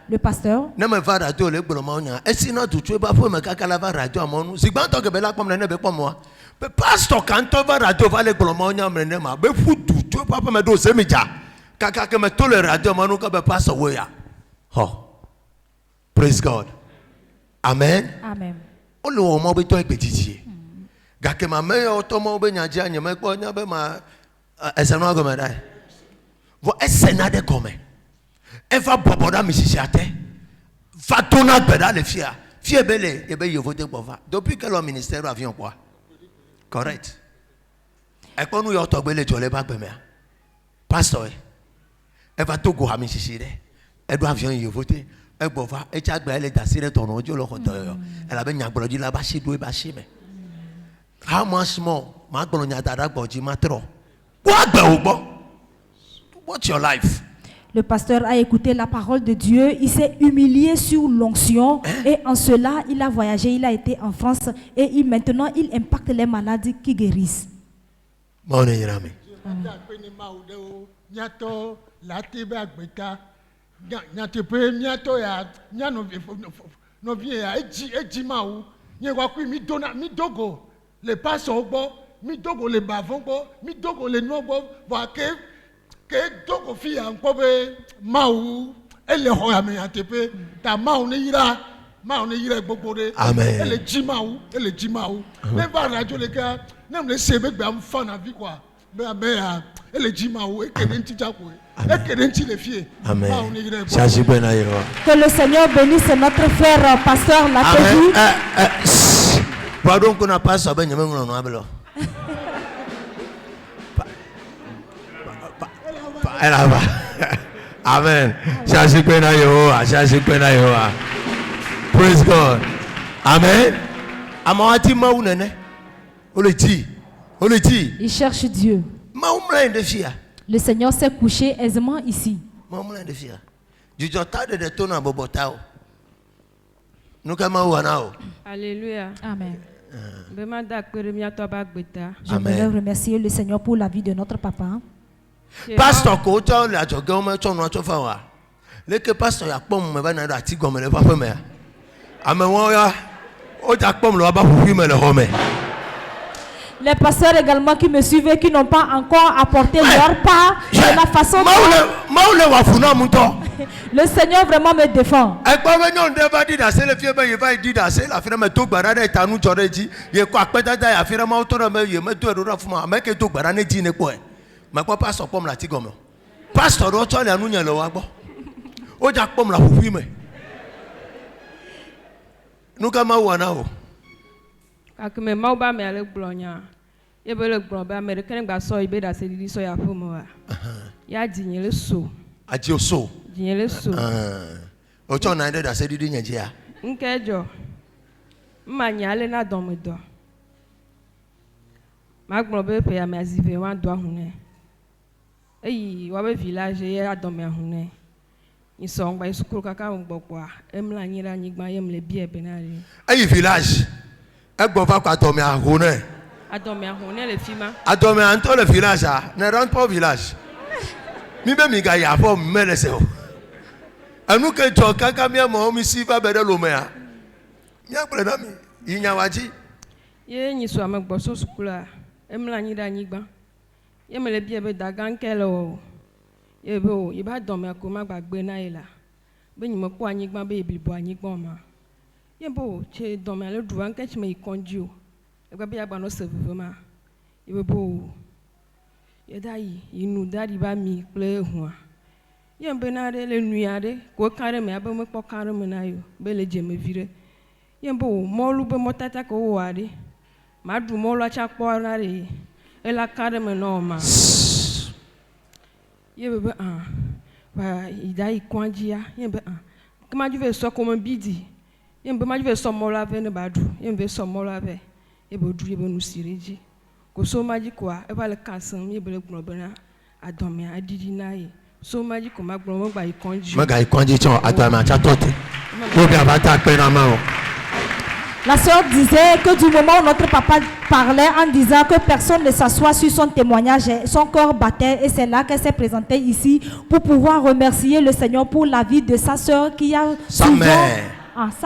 Le pasteur. Praise God. Amen. Amen. Gake ma me otomo be nyaje nyeme kpo nya be ma eseno agome dai vo esena de come eva boboda misisiate va tona gbeda le fie bele e be yovo de gbova depuis que le ministère avion quoi correct e ko nu yo to gbele jole ba gbe me pastor eva to go ha misisi de e do avion yovo te e gbova e cha gbe le dasire tono ojo lo ko to yo e la be nya gboro la ba shi do e ba shi me. How much more? What's your life? Le pasteur a écouté la parole de Dieu, il s'est humilié sur l'onction et en cela il a voyagé, il a été en France et maintenant il impacte les malades qui guérissent. Les passants bon, mi dogo les bavons bon, mi dogo les noms bon, voir que dogo fille encore be maou, elle le hoya me antepe, ta maou ne ira beaucoup de. Amen. Elle est jimaou, même pas radio les gars, même les sebe be am fan à vie quoi. Elle est jimaou et qu'elle n'ti jakoué, et qu'elle n'ti les filles. Amen. Que le Seigneur bénisse notre frère pasteur Latéji. Pardon qu'on n'a pas sabé nyame ngono abelo. Amen. Praise God. Amen. Amawati maou nene. Il cherche Dieu. Le Seigneur s'est couché aisément ici. Alléluia. Amen. Je voudrais remercier le Seigneur pour la vie de notre papa. Pasteur, pasteur ya pom me bana da ti gome le papa me. Amewo ya o ja pom lo ba fufi me le home. Les pasteurs également qui me suivent et qui n'ont pas encore apporté leur part de la façon le Seigneur vraiment me défend. Akme mauba me ale gblonya. Ye be le gblo ba me de ken gba so ibe da se didi so ya fomo wa. Ya dinyele so. Aji o so. Dinyele so. O cho na inde da se didi nyaji a. Nkejo. Mma nyale na do me do. Ma gblo be pe ya me azive wan do ahune. Eyi wa be village ye adom me ahune. Iso ngba isukuru kaka ngbopo a. Emla nyira nyigba ye mle bi e benari. Eyi village. Egbofa kwa Adome Ahone. Adome Ahone le fima. Adome Anto le village ne rentre pas au village. Mi be mi ga ya fo melese o. Anu ke jo kaka mi mo mi si ba bede lo me a. Mi akple na mi yinya waji. Ye nyi so amegbo so sukula. Emla nyi da nyigba. Ye mele bi ebe dagan kelo. Ye bo ye ba Adome akoma gbagbe na ila. Be nyi mo po anyigba be ebilibo anyigba ma. Ye bo che Adome le duan ke chi me ikonji o. Egba bi agba no seveve ma. Ye bo ye dai inu dadi ba mi ple hu. Ye mbe na de le nuade ko kare me abe me po kare me na yo be le je me vire. Ye bo mo lu be mo tata ko wade. Ma du mo lu acha po na re. E la kare me no ma. Ye be ba idai kwanji ya. Ye be kama ju ve so ko mo bidi. Ye mbe ma ju ve so mo la ve ne badu. Ye mbe so mo la ve. Ye bo du ye be nu sireji. Ko so maji kwa e ba le kansan ye be le gbon be na Adome adidi na ye. So maji ko ma gbon mo gba ikonji. Ma ga ikonji chon Adome acha tote. Ko bi abata pe na ma o. La sœur disait que du moment où notre papa parlait en disant que personne ne s'assoit sur son témoignage, son cœur battait et c'est là qu'elle s'est présentée ici pour pouvoir remercier le Seigneur pour la vie de sa sœur qui a sa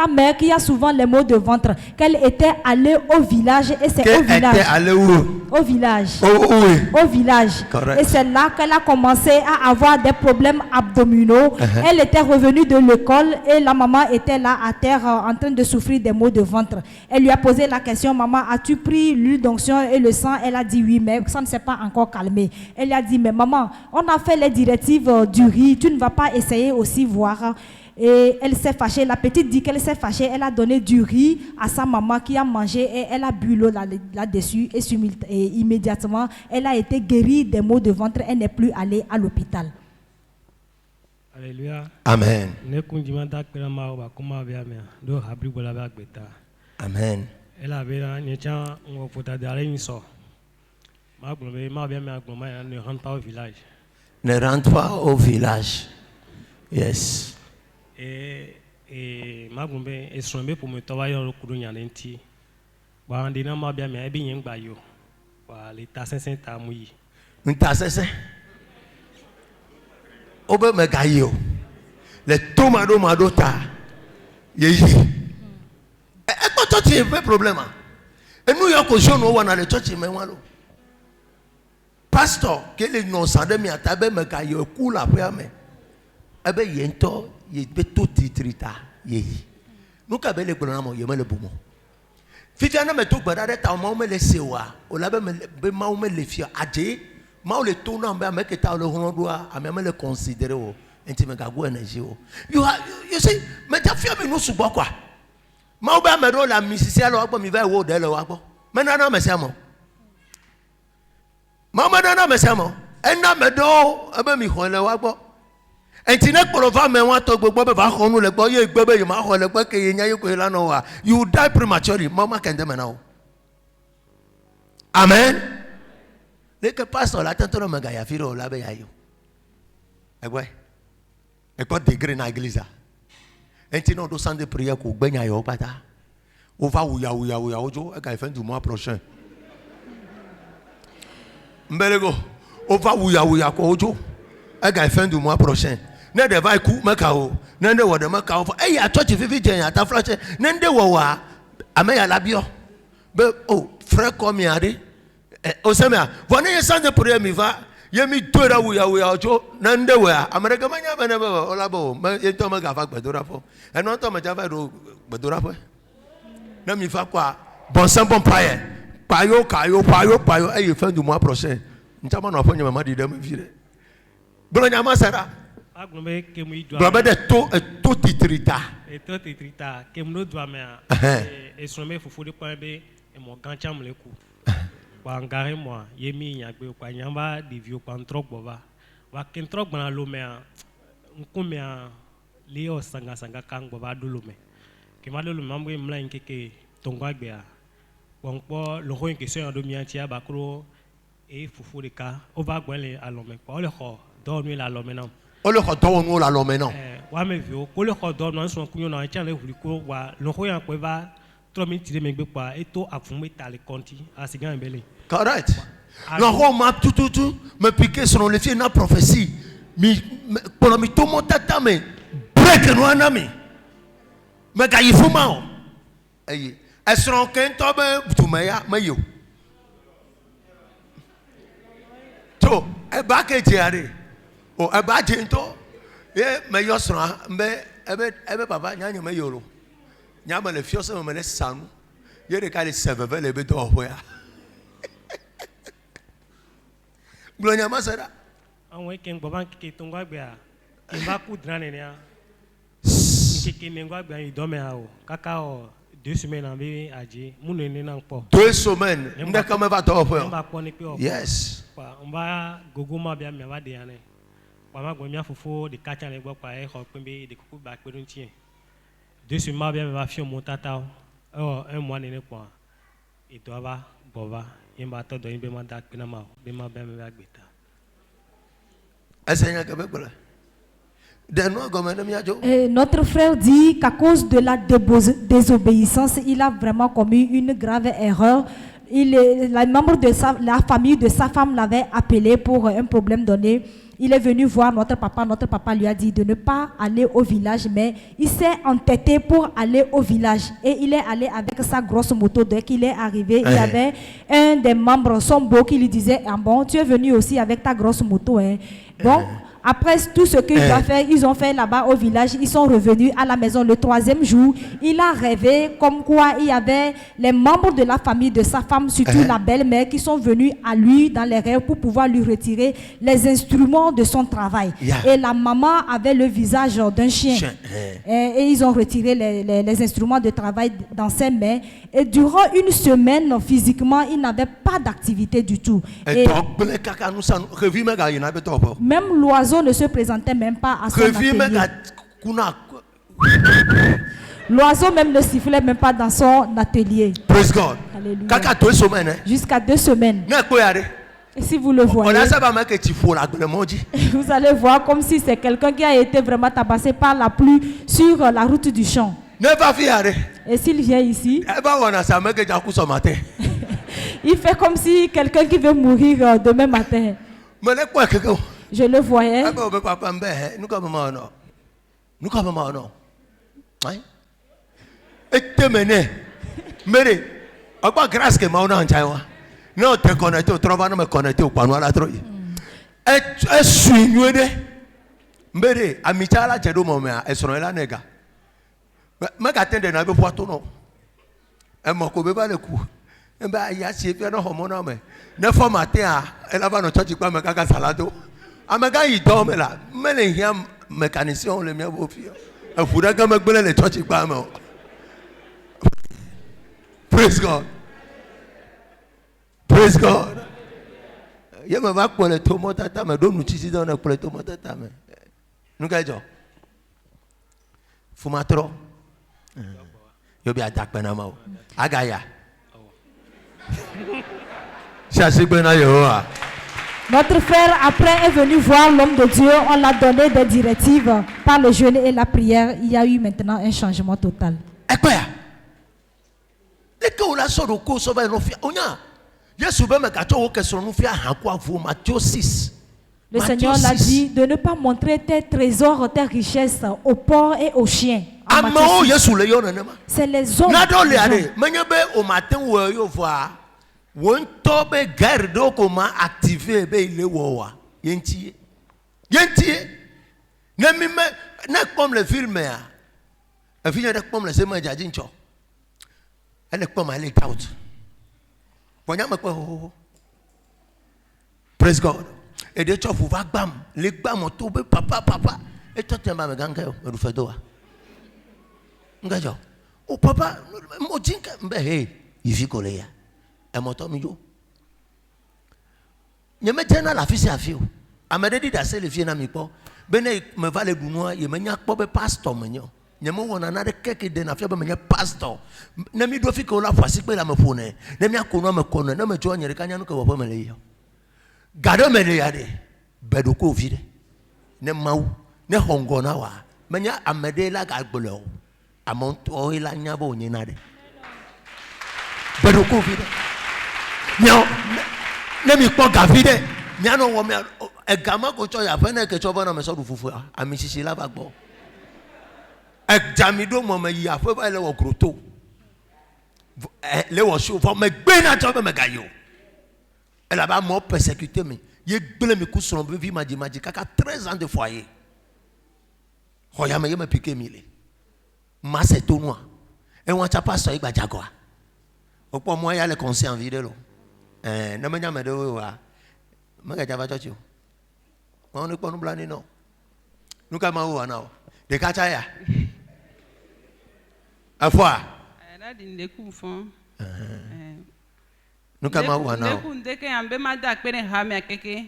mère qui a souvent les maux de ventre, qu'elle était allée au village et c'est au village. Était allée où? Au village. Oui. Au village. Correct. Et c'est là qu'elle a commencé à avoir des problèmes abdominaux. Elle était revenue de l'école et la maman était là à terre en train de souffrir des maux de ventre. Elle lui a posé la question, maman, as-tu pris l'huile d'onction et le sang? Elle a dit oui, mais ça ne s'est pas encore calmé. Elle lui a dit, mais maman, on a fait les directives du riz, tu ne vas pas essayer aussi voir? Et elle s'est fâchée, la petite dit qu'elle s'est fâchée, elle a donné du riz à sa maman qui a mangé et elle a bu l'eau là-dessus et immédiatement elle a été guérie des maux de ventre, elle n'est plus allée à l'hôpital. Alléluia. Amen. Amen. Elle avait ne rentre pas au village. Ne rentre pas au village. Yes. Et ma gombe est sombé pour me travailler au Kourounia Lenti. Bon, dina ma bien, mais bien yang bayo. Wa l'état saint tamouyi. Une tasse saint. Obe me gayo. Le tomado madota. Yeyi. Et quand tu as un problème, et nous y a cause nous on a le church mais walo. Pasteur, quel est non sans de mi atabe me gayo kula pe me. Ebe yento ye be tout titrita ye nous ka be le gbona mo ye me le bumo fifia na me to gbada de ta mo me le sewa o la be ma o me le fia aje ma o le to na be me ke ta le hono do a me le considérer o enti me ga go energy o you see me ta fia me no subo kwa ma o be me do la misisia lo agbo mi va wo de le wa gbo me na me se mo ma me na me se mo en me do ebe mi ho le wa gbo. You die prematurely. Mama can do now. Amen. Les pastor la tante me gaya firo la be yayo. Egwe. E ko degré na église. Enti no do sang de prière ko gbenya yo pata. On va ouya ojo e ka fin du mois prochain. Mbelego. On va ouya ko ojo e ka fin du mois prochain. Nende vai ku makao nende wo de makao for eh ya church vivi jen ya ta flash nende wo wa ameya labio be oh frère comme yari o semia vone ye sande pour mi va ye mi tora wuya ojo nende wa america manya bana be olabo ye to ma ga fa gbedora fo e no to ma ja fa do gbedora fo na mi fa kwa bon sang bon paye payo eh ye fin du mois prochain ntama no fo nyama ma di dem vire bro nyama sara Brother de tout titrita. Et tout titrita. Que me doit me et sommet faut de point B et mon gancham le coup. Wangare moi yemi nyagbe kwa nyamba di vieux controk bova. Wa kentrok bana lome nkumea leo sanga kang bova dulume. Que ma dulume mamwe mla nkeke tongwa gbea. Wangpo lo ho nke so ndo miantia bakro e fufu de ka ova gwele alome kwa le ho do nu la lome na. On le redonne nous la l'homme non. Ouais mais vieux, pour le redonne nous son couillon dans un chien le huliko wa le roya quoi va Correct. Non, m'a tout me piquer sur le fier na prophétie. Pour me tout mon tata mais break no anami. Me ga yifuma. Eh, esron ken to be tumaya mayo. To e ba ke tiare. O e ba jento. E me yo sron ebe papa nyanyo me yoro. Nyama le fio se me le sanu. Ye de ka le seveve le be do hoya. Gloria Masera. En week-end, Boban qui tombe bien. Il va coudre l'année. Qui m'envoie bien, il dorme à eau. Cacao, 2 semaines en vie à Dieu. Mon n'est pas encore. 2 semaines. On est comme va t'offrir. Yes. On va gogo bien, mais va des années. On va gagner fofo de 4 ans les bois par air, combien de coups bac pour un tien. 2 semaines bien, va faire mon tata. Oh, un mois n'est pas. Il doit avoir bova. Notre frère dit qu'à cause de la désobéissance, il a vraiment commis une grave erreur. Les membres de la famille de sa femme l'avaient appelé pour un problème donné. Il est venu voir notre papa. Notre papa lui a dit de ne pas aller au village, mais il s'est entêté pour aller au village. Et il est allé avec sa grosse moto. Dès qu'il est arrivé, il y avait un des membres, son beau, qui lui disait, ah bon, tu es venu aussi avec ta grosse moto. Hein. Bon, après tout ce qu'ils doivent faire, ils ont fait là-bas au village. Ils sont revenus à la maison le 3e jour. Il a rêvé comme quoi il y avait les membres de la famille de sa femme, surtout la belle-mère, qui sont venus à lui dans les rêves pour pouvoir lui retirer les instruments de son travail. Et la maman avait le visage d'un chien. Et ils ont retiré les instruments de travail dans ses mains. Et durant une semaine, physiquement, il n'avait pas d'activité du tout. Et même l'oiseau ne se présentait même pas à son atelier. L'oiseau même ne sifflait même pas dans son atelier. Praise God. Jusqu'à 2 semaines. Et si vous le voyez, vous allez voir comme si c'est quelqu'un qui a été vraiment tabassé par la pluie sur la route du champ. Et s'il vient ici, il fait comme si quelqu'un qui veut mourir demain matin. Je le voyais. Amaga il dorme là, mais les mécaniciens on les met au fil. Il faudrait que me brûle les torches pas moi. Praise God. Praise God. Il me va pour les tomates tata mais donne nous ici dans pour les tomates tata mais. Nous gagnons. Fumatro. Yo bi attaque penama. Agaya. Chasse bena yo. Notre frère, après, est venu voir l'homme de Dieu. On l'a donné des directives par le jeûne et la prière. Il y a eu maintenant un changement total. Le Seigneur l'a dit de ne pas montrer tes trésors, tes richesses aux porcs et aux chiens. C'est les hommes. Won tobe gardo comment activer be ile wowa yenti na mi me na comme le film a film de comme le sema jadin cho elle comme elle est out ponya me ko praise God et de cho va gbam le gbam tobe papa et toi tu me ganga me fait doa ngajo o papa mo jinka mbe hey ifiko le ya et mon tom yo ne me tena la fille afio amede di dase le fie na mi po bene me va le dunoa ye menya kpo be pastor menyo ne mo wona na de keke de na fie be menya pastor na mi do fiko la fasi pe la me fone na mi akono me kono na me jo nyere kanya no ko bo me le yo gado me le ya de bedo ko vide ne mawu ne hongo na wa menya amede la ga gbolo amon to ila nya bo nyina de Beruku vide. Now, let me put Gavide. Miano woman, a gamma go to your penny, catch over on a sort of fufu. I mean, she lava go. A jamido mama, you have ever level groto. Le was show for my bena job, Magayo. Elle a more persécuté, mais il blé me couche sur vie magique à 13 ans de foyer. Hoyama me piqué mille. Masse tout noir. Et on t'a pas ça, il va jaguar. Au point moi, il y a le conseil en vidéo. Ne me nyame de wa. Maga java chocho. On ne peut nous blâmer non. Nous comme où now. De kachaya. À fois. Là d'une coups Nous comme où now. Ndeke ambe mada kpene hame akeke.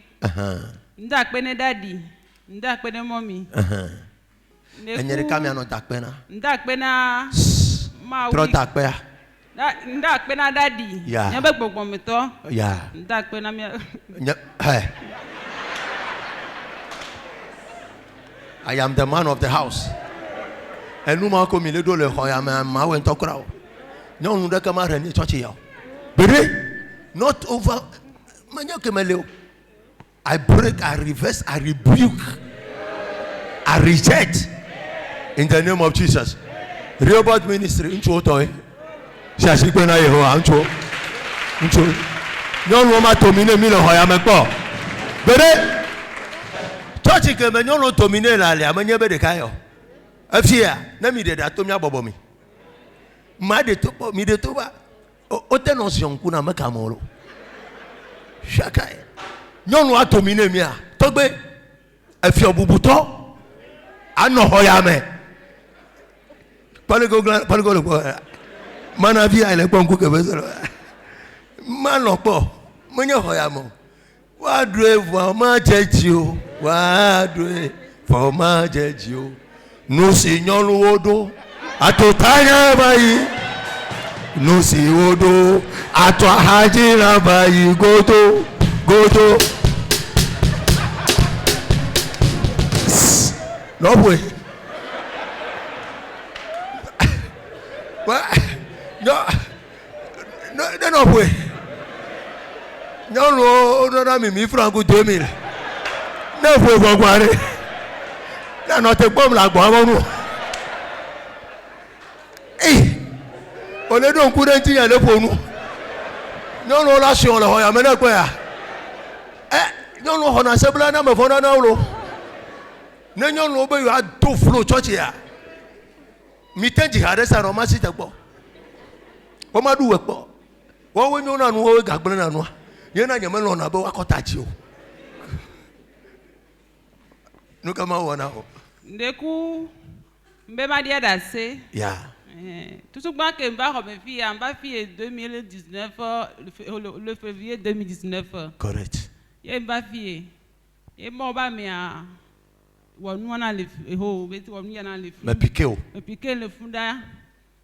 Nda kpene daddy. Nda kpene mommy. Enyere kamia no takpena. Nda kpena ma Tro takpea. Nda kpena daddy. Nyabe gbogbo meto. Yeah. Nda kpena mi. Hey. I am the man of the house. And no man come in the door le hoya ma went to crowd. No no de kama reni church ya. Bere not over manyo kemeleo. I break, I reverse, I rebuke, I reject in the name of Jesus. Robot ministry incho toy. Shashi pena yeho ancho. Incho. No no ma domine mi le hoya me po. Bere church ke me no domine la le amanye be de kayo. Afia na mi de atomia bobo mi. Ma de to mi de to ba. O tenonsion kuna me kamolo. Shakai. Nyɔnu atomine mia tɔgbe efia bubuto anɔ xɔ ya me paliko le kpɔ mana vi ale kpɔ ŋku kebe se le manɔ kpɔ menye xɔ ya me woaɖoe vɔ ma dze dzi o woaɖoe vɔ ma dze dzi o nu si nyɔnuwo ɖo atotanya va yi nu si wo ɖo atɔ ahadzi la va yi godo. Godo. No way. No way. No, mi franco 2000. No way, Bogware. No, not a bomb like Bono. Eh, ole don't couldn't see a phone. No, last year, I'm not going. No, Hona Sebla number for an hour. No, you had two flow church here. Mitenji had a son of my sister. What my do work? What when you know what Gablana? You're not your melon about what touch you. No, come out now. Deku, Bema dia d'assez. Yeah. Tout ce que je vais me faire, ma fille 2019, le février 2019. Correct. Ye mba fie e mo ba me a wonu na le ho beti wonu ya na le fi me piqué le funda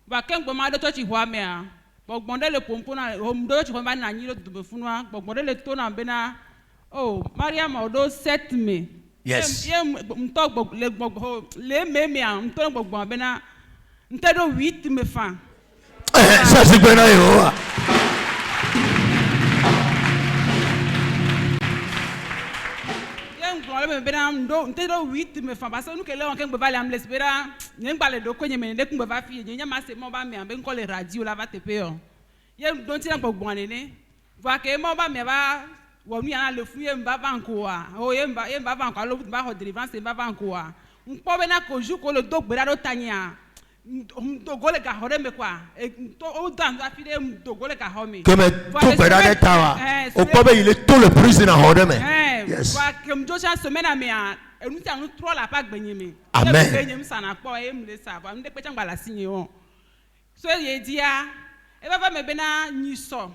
ba ken gbo ma do church ho me a gbogbon le pompo na ho do church ho ba na nyi lo do funwa gbogbon le to na be na oh Mariam odo set me yes ye mto gbog le gbog le me a mto gbogbon be na nte do 8 me fa ça c'est bien yo. Me bena ndo ntero 8 me fa parce que nous que là on ken beba am l'espera nyen gbale do ko nyeme ne kun beba fi nyen ma se mo ba me am ben ko le radio la va te pe yo ye don ti na gbogbo ne va ke mo ba me ba wo nu ya na le fu ye mba banko wa o ye mba banko lo ba ho délivrance mba banko wa npo be na ko ju ko le do gbera do tanya do gole ka hore me kwa to o dan za fi de do gole ka ho me comme tout gbera de tawa o ko be il est tout le prisoner hore me yes wa kem jocha semaine me a enu ti anu tro la pa gbenye me amen gbenye sana po e mle sa ba mde pe changba la sinye won so ye dia e ba me be na nyiso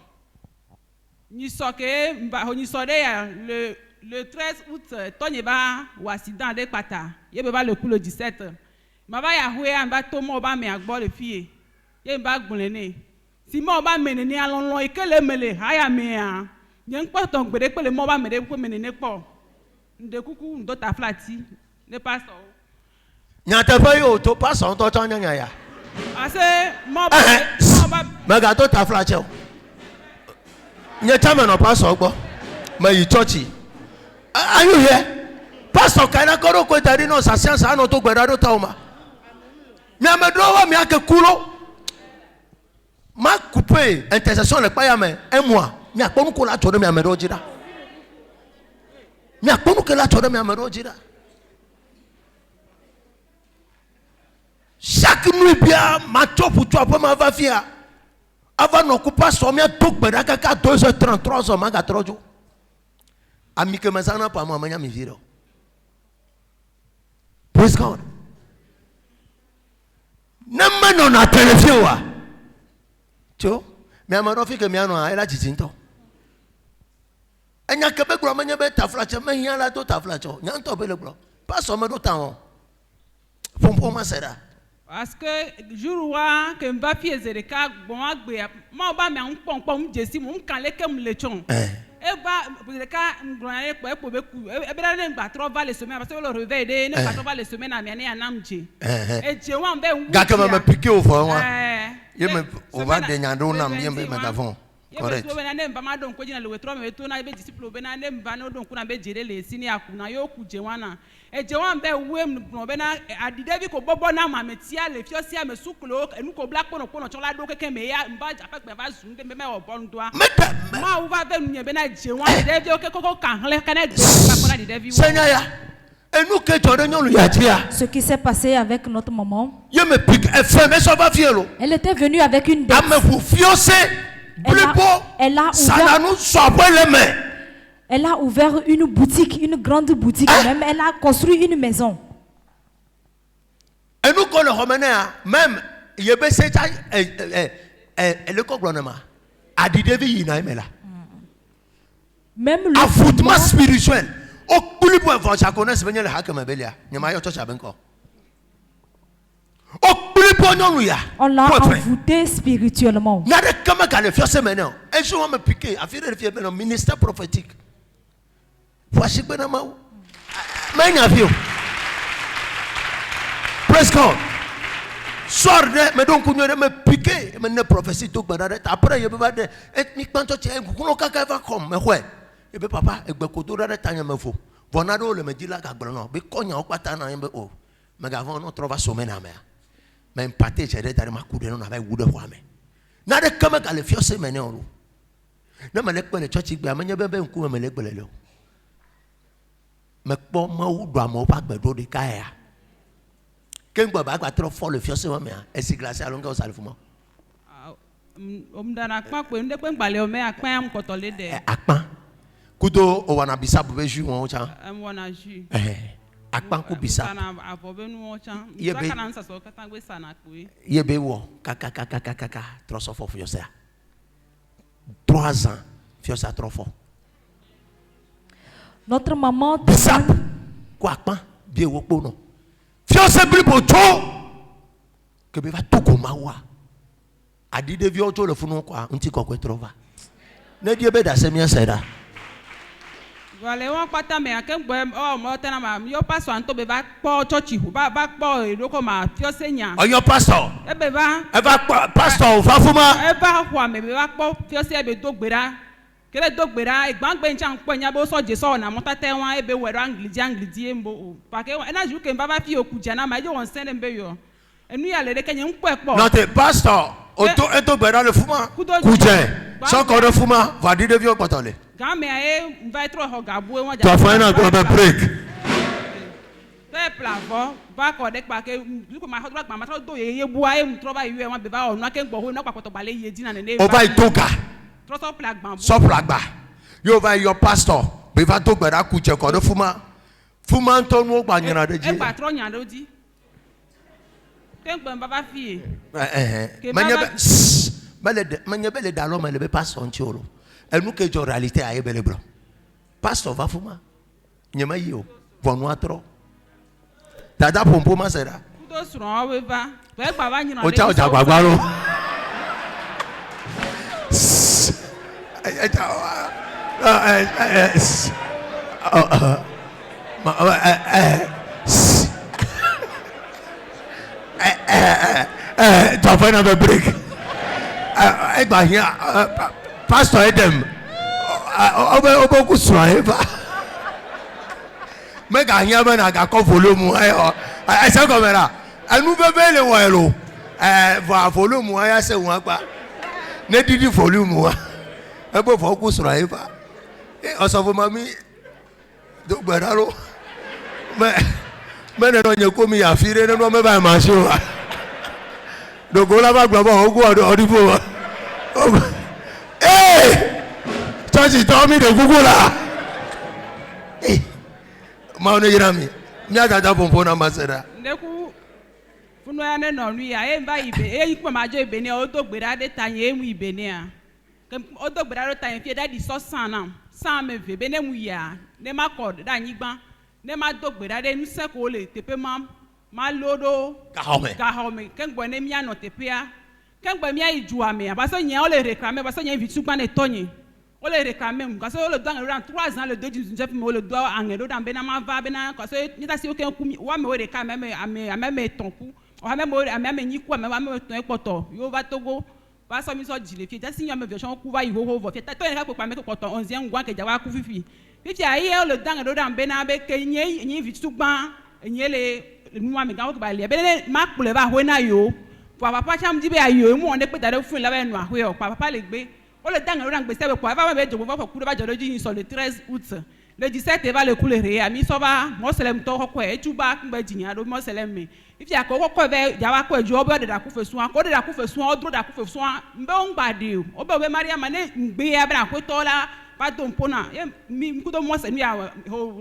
ke mba ho nyiso de ya le 13 août tonye ba ou accident de pata ye be ba le coup le 17 ma ba ya hwe an ba to mo ba me agbo le fie ye ba gunlene si mo ba mene ni alonlo ikele mele haya me a yen po ton gbede pele mo ba mede ko mene ne po nde kuku ndo ta flati ne pastor nya te fe yo to pastor to chan nya ya ase mo ba mega to ta flati o Nye chama no pastor go. My church. Are you here? Pastor kana koro ko tari no sasiansa no to gbadado tauma. Mi amedrowa mi ake kulo. Ma couper intercession le pa ya me un mois. Mi akponu ko la todo mi amedo jira. Mi akponu ko la todo mi amedo jira. Chaque nuit bien ma topu topu ma va fia. Avant no coupa so mi tok gbadaka ka 2h30 3h ma ga trojo. Ami que mazana pa mo manya mi viro. Praise God. Nama no na telefio wa. Cho, me amaro fi ke mi anu a ela jijinto. Enya ke be gro manya be taflache me hian la to taflache. Nyan to be le gro. Pas so me do tan. Pompo ma sera. Parce que jour wa que mba fi ezereka bon agbe ma ba me un pom jesi mo kan le kem le chon. Eba ezereka ngrane po be ku e be na ngba trova le semaine parce que le réveil de ne pas trova le semaine na me na namje. E je wan be wu. Ga ke me piquer au fond wa. Ye me on va de nyando na me megafon. Correct. Ye be na ne mba ma don ko jina le wetro me to na be disciple be na ne mba no don ku na be jere le sini akuna yo ku je wana. Je wan be wem no be na adidavi ko bobo na ma metia le fiosia me sukulo enu ko black pono chola do keke me ya mba japa pe ba zun de me obon do ma u va be nu be na je wan adidavi o ke koko kan le kana de ba ko na adidavi Seigneur ya enu ke jore nyonu ya tia. Ce qui s'est passé avec notre maman. Ye me pique e fe me so va fielo. Elle était venue avec une dette. Ame vous fiosé. Elle a ça na nous soit les mains. Elle a ouvert une boutique, une grande boutique même. Elle a construit une maison. Et nous, quand le remenait, même, il y a baissé, le gouvernement a dit de vie, même le affrontement spirituel. Au plus pour voir, ça connaît, c'est bien le hack, ma belle. Il y a tout ça, encore. Au plus pour nous, on l'a envoûté spirituellement. Il y a des camarades qui ont fait ça maintenant. Un jour, on m'a piqué, à faire le ministère prophétique. Voici que nous Praise God. Sors de me donc me piquer me ne prophétie tout badare après je vais dire ethniquement tu es kuno kaka va comme mais ouais et be papa e gbe koto dare tanya me fo bonado le me dit la ga gboro be konya o pata na be o me ga von no trova somé na me me impate je de dare makude no na ba wude ho ame na de kama ga le fiose me ne o na me le pele church gbe amenye be nku me le gbele le me po ma wu do amo pa gbedo de kaya Quem vai para trop fort le fiancé moi mais est-ce glacé à longueur ça le fuma dana akpa ko nde pe ngbale o me akpa am kotole de akpa kudo o wana bisa bu beju won cha wana ju akpa ko bisa sana abobe nu won cha ye be kana nsa so kata gbe sana ko ye be wo kaka trop fort fiancé 3 ans fiancé trop fort notre maman bisa ko akpa bi wo po no fiancé blipo cho que be va tout comme wa adi de vieux cho le funu kwa nti kokwe trova ne die be da semia seda wale won pata me akengbo o mo tena ma yo pastor anto be va po church hu ba po iroko ma fiancé nya o yo pastor e be va pastor va fuma e va ho me be va po fiancé be dogbera kele dogbera igbangbe ncha npo nya bo so je so na motate wan ebe wero anglidi embo pa ke na ju ke baba fi okuja na ma je won send embe yo enu ya le de kenye npo epo not a pastor o to dogbera le fuma kuje so ko do fuma va di de vi opotole ga me e va tro ho ga bu won ja to final go be break te plavo ba ko de pa ke ko ma ho do ma do ye bu aye mu tro ba yu e won be ba onu ake ngbo ho na papoto bale ye di na ne o ba itoka so plagba yo va your pastor be va to gbera ku je ko do fuma nto nu gba nyana de ji e gba tro nya do di ke ngbe baba fi manye bele da lo mele be pastor nti oro enu ke jo realite aye bele bro pastor va fuma nyama yi o vonu atro dada pompo ma sera ku do suro we va be gba ba nyina o cha gbagbaro to find out a break. Pastor Adam, beaucoup soin pas. Mais quand il y a un volume, c'est comme là. Elle nous veut bien le walo. Voir volume, c'est ou pas. Ne dis du volume, un peu beaucoup soin pas. Et on s'en va mamie. Donc beralo. Mais non, il y a comme il y a filé, non mais pas marcher. Donc on va voir au goût au niveau. Ça c'est dormi de Google là. Maone Yerami. Mia tata pompo na masera. Neku funu ya ne no nu ya e mba ibe e ku ma jo ibe ni o to gbera de tan ye mu ibe ni a. Kem o to gbera ro tan fi da di so san na. San me ve be ne mu ya. Ne ma ko da nyigban. Ne ma to gbera de nu se ko le tepe ma lodo. Ka home. Ken gbo ne mi ano tepe a. Ken gbo mi ayi ju ame. Abaso yen o le réclamer, abaso yen vitu gban e tonye. On le réclame parce que le doit en 3 ans le 2 19 le doit en edo dans benama va bena parce que ni ta si aucun coup wa me réclame même ton coup on même ni quoi même ton poto yo va togo pas ça mi so dile fi ta si me version coup va y ho va fi ta to en pas me poto 11e ngwa ke jawa ku fifi fi ayi le doit en edo dans bena be ke ni vitu gban ni le nu wa me ga ko ba le be ma kule ba ho na yo papa cham di be ayo mu on de pe ta de fun la be nu ahwe o papa le gbe. On le dingue le gbèsè be quoi va me de va pour ba jolo ji sur le 13 août le 17 va le couler ami so ba mo selem to ko e tuba ngba jinya do mo selem me ifi akoko ko be jawa ko eju obo de da ku fesu an ko de da ku fesu an odro da ku fesu an mbe on gba de o obo be maria mane ngbe ya bra ko to la ba do mpona mi ku do mo se mi ya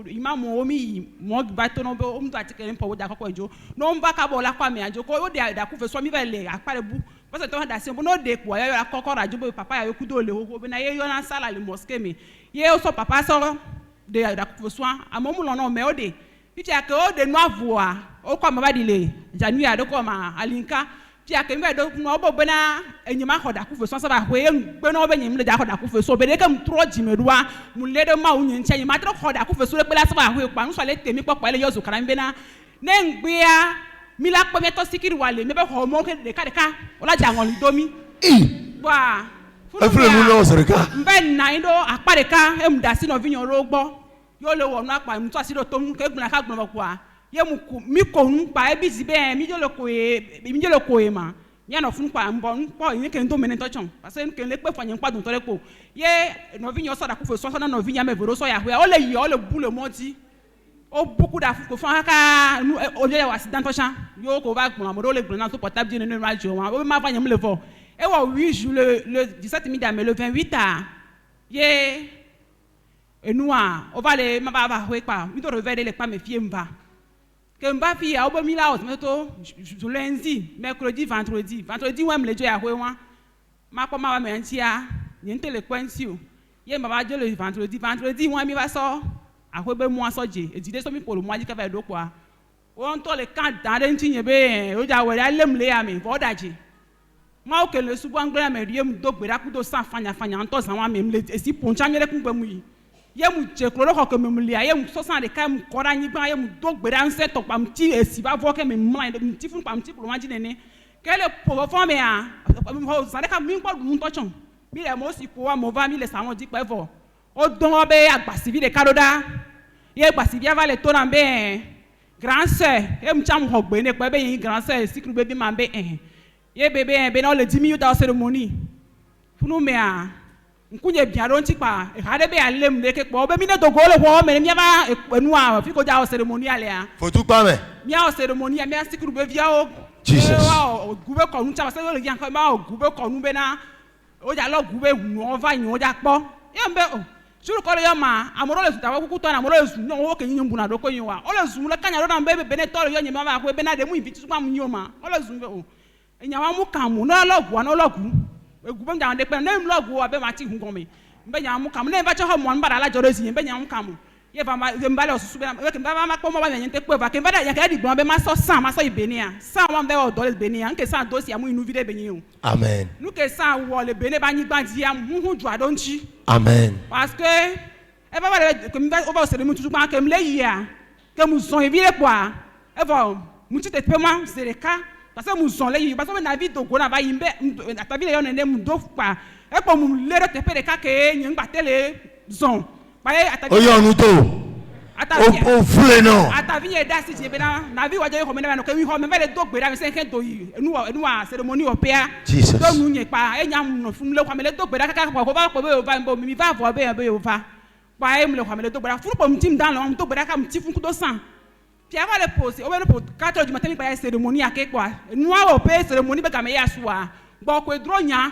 imam o mi mo gba to no be o mtu atike npo wo da ko eju no mba ka bo la kwa me ajo ko o de da ku fesu mi be le apare bu parce que toi dans c'est bon de quoi il y a encore radio papa ya ku do le ho be na ye yo na sala le mosque me ye o so papa so de da ku soin a mo mu lo no me o de ti ake o de no avoa o kwa ma di le janu ya do ko ma alinka ti ake me do no bo be na enyima ho da ku soin so ba ho e gbe no be nyim le da ho da ku so be de ke mtro jimeduwa mu le de ma unyin nche nyima tro ho da ku so le pe la so ba ho e pa nso le temi popo le yo zo kara mbe na ne ngbia mi la pome to sikiri wale me be ho mo ke de ka ola jangon domi wa efle mu lo serika mbe na indo apare ka em da si no vinyo ro gbo yo le wo nu apa mu to si do to mu ke gun ka gbon kwa ye mu ku mi ko nu pa e bi si be mi jo le ko e ma ya no fun pa mbo npo yin ke ndo mene to chon parce que ke le pe fanyin pa dun to le po ye no vinyo so da ku fe so na no vinya me vero so ya hwe o le yi o le bu le moti o beaucoup d'afrique font aka o le wa accident to chan yo ko va gbon amoro le gbon na so portable di nínú radio wa o ma fa yam le fo e wa 8 jours le 17 midi mais le 28 a ye enua o va le ma ba ho pa mi to revele le pa me fie mba ke mba fi a o bo mi la o to lundi mercredi vendredi wa me le jo ya ho wa ma ko ma wa me antia ni ntele kwansi o ye ma ba jo le vendredi wa mi ba so ahwebe mu asoje ejide so mi polo mu aji ka ba do kwa won to le kan dan de ntinye be o ja we alem le ya mi bo daji ma o kele subu angbere me riem do gbera ku do san fanya nto san wa me mle esi poncha nyere ku gba mu yi ye mu je kloro ko ke me mle ye mu so san de ka mu kora nyi gba ye mu do gbera nse to pa mti esi ba vo ke me mla de mti fun pa mti polo ma ji nene kele po fo me a ho san de ka mi gbo dun to chon mi le mo si ko wa mo va mi le sa won di pe vo o don obe agbasivi de karoda ye agbasivi ava le to na be grand sœur e mcham ho gbe ne pe be yin grand sœur sikru be bi ma be ye bebe be na le 10 minutes da ceremony funu me a nkunye bia ro nti pa e ha de be alem de ke po be mi ne to go le ho me mi ba enu a fi ko ja ceremony ale a fotu pa me mi a ceremony mi a sikru be via o Jesus o gube ko nu cha se le yan ko ma o gube ko nu be na o ja lo gube hu o va yin o ja po ye mbe o suru ko le ma amoro le suta ku to na amoro le su no wo ke yin buna do ko yin wa o le su le kanya ro na be be ne to yo yin ma ba ko be na de mu invite su pa mu yin o ma o le su be o enya wa mu kan mu no logu no logu egu be ndan de pe na mu logu wa be ma ti hu kon me be nya mu kan mu ne ba che ho mo nbara la joro si be nya mu kan mu ye ba ma ze mbale osusu be na ke ba ma ko mo ba nya nte pe ba ke ba da ya ka di gbon be ma so san ma so ibenia san wa be o do le benia nke san do si amu inu vide be yin o amen nu ke san wo le bene ba yin gba di am hu ju ado nchi amen parce que e ba le ke mi ba o ba se le mu tutu pa ke mi le yi a ke mu son evile kwa e ba mu ti te pe ma se le ka parce que mu son le yi parce que na vie to go na ba yimbe ta vie le yo ne mu do pa e po mu le te pe de ka ke yin gba tele zon. Oyo nuto. O flé non. Atavinye dasi jebena na vi waje ko mena no ke wi ho me vele do gbera me se ken to yi enu a ceremony opea. Jesus. Do nunye pa enyam no fun le kwa me le do gbera kaka ko ba be o ba mbo mi va vo be o va. Pa e me le kwa me le do gbera fun po mtim dan lo do gbera ka mti fun ku do san. Pierre va le poser, on va le poser 4 heures du matin, il va y avoir cérémonie à quelque quoi. Nous avons payé cérémonie, mais il y a soir. Bon, que dronya,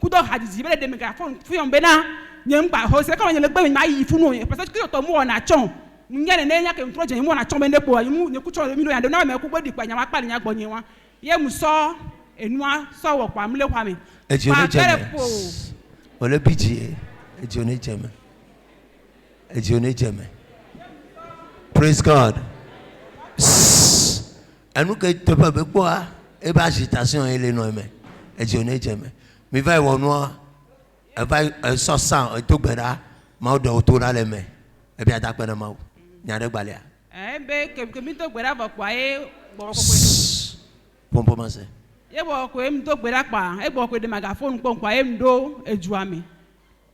kudo hadisi, il y a des mégaphone, fui en bena, n'y pas, c'est comme il y a le bain, il faut nous, parce que tout le monde a chon. Nous y a des nègres qui ont trop de monde à chon, mais des bois, nous ne coûtons le million de noms, mais coupe de quoi, il n'y a pas de n'y a pas de n'y a. Il y a moussor et noir, sort quoi, me le quoi, mais. Et Dieu ne jamais. On le pitié. Et Dieu ne jamais. Et Dieu ne jamais. Praise God. Et nous que tu peux quoi et pas agitation et les noms et Dieu ne jamais mais va au noir va sort sang et tout beda ma de autour dans les mains et bien d'après ma il y a des balais be que mi to gbera ba kwa e bo ko bon commencer ye bo ko em to gbera pa e bo ko de megaphone ko kwa em do ejuame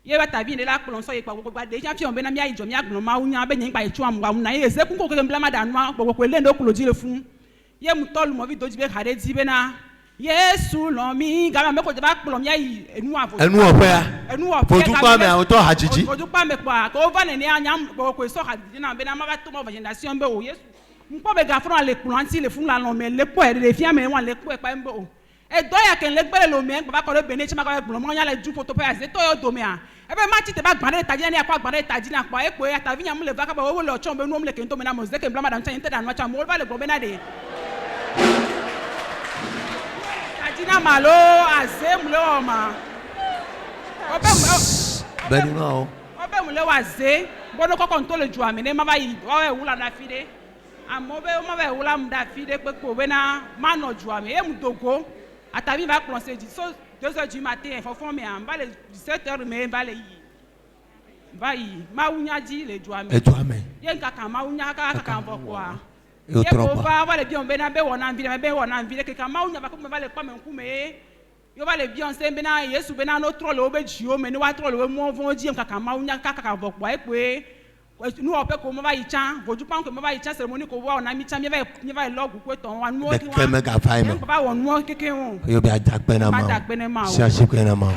ye ba tabi ne la klon so ye pa gbogbo de ja fi on be na mi ayijo mi agbon ma unya be yin pa etu am wa na ye se kun ko ke mbla madanu gbogbo le ndo kulo jire fun ye mu tolu mo vi doji be khare ti be na Yesu lo mi ga me ko je ba klon mi ayi enu afo enu ope foju pa me awon to hajiji foju pa me pa ko va ne ni anya gbogbo so hajiji na be na ma ba to mo vendation be o Yesu npo be ga fun ale klon ti le fun la no me le po e de fi ame wan le po e pa mbo o e do ya ken le gbere lo mi baba ko le bene chi ma ko gbon mo nya le ju photo pe ase to yo do me a ebe ma chi te ba gbare taji ni akwa gbare taji na pa e po ya ta vinya mu le va ka ba wo le ochon be nu mu le ken to me na mo ze ken bla madam chan te da no cha mo ba le gbo be na de taji na malo ase mu le o ma beni ma o obe mu le wa ze bono ko kon to le ju ami ne ma ba yi o e wula na fide amo be o ma ba wula mu da fide pe po be na ma no ju ami e mu dogo atabi va cloncer so 2 heures du matin, il faut former un bal 17 heures, mais il va les y. Maounia dit les douames. Les douames. Il y a un caca, Maounia, caca, quoi. Il y a un va les bien, ben, on a envie, ben, on a envie, que Maounia va comme les pommes, mais il va les bien, c'est ben, il y a souvent notre l'obédio, mais nous, notre le mot, vont dire caca, Maounia, caca, quoi, et nous on peut comment va y tient vous pas que va y tient cérémonie qu'on voit on a mis tient il va log quoi ton on nous qui va on nous quelqu'un yo ba dakpena ma cherche kwena ma.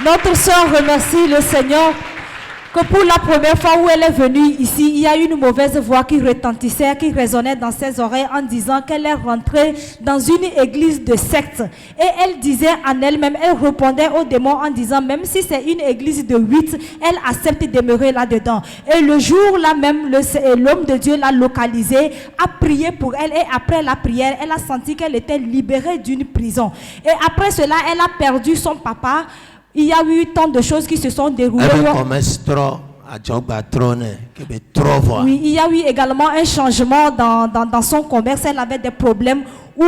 Notre sœur remercie le Seigneur que pour la première fois où elle est venue ici, il y a une mauvaise voix qui retentissait, qui résonnait dans ses oreilles en disant qu'elle est rentrée dans une église de secte. Et elle disait en elle-même, elle répondait aux démons en disant, même si c'est une église de 8, elle accepte de demeurer là-dedans. Et le jour-là même, l'homme de Dieu l'a localisée, a prié pour elle et après la prière, elle a senti qu'elle était libérée d'une prison. Et après cela, elle a perdu son papa. Il y a eu tant de choses qui se sont déroulées. Oui, il y a eu également un changement dans son commerce. Elle avait des problèmes où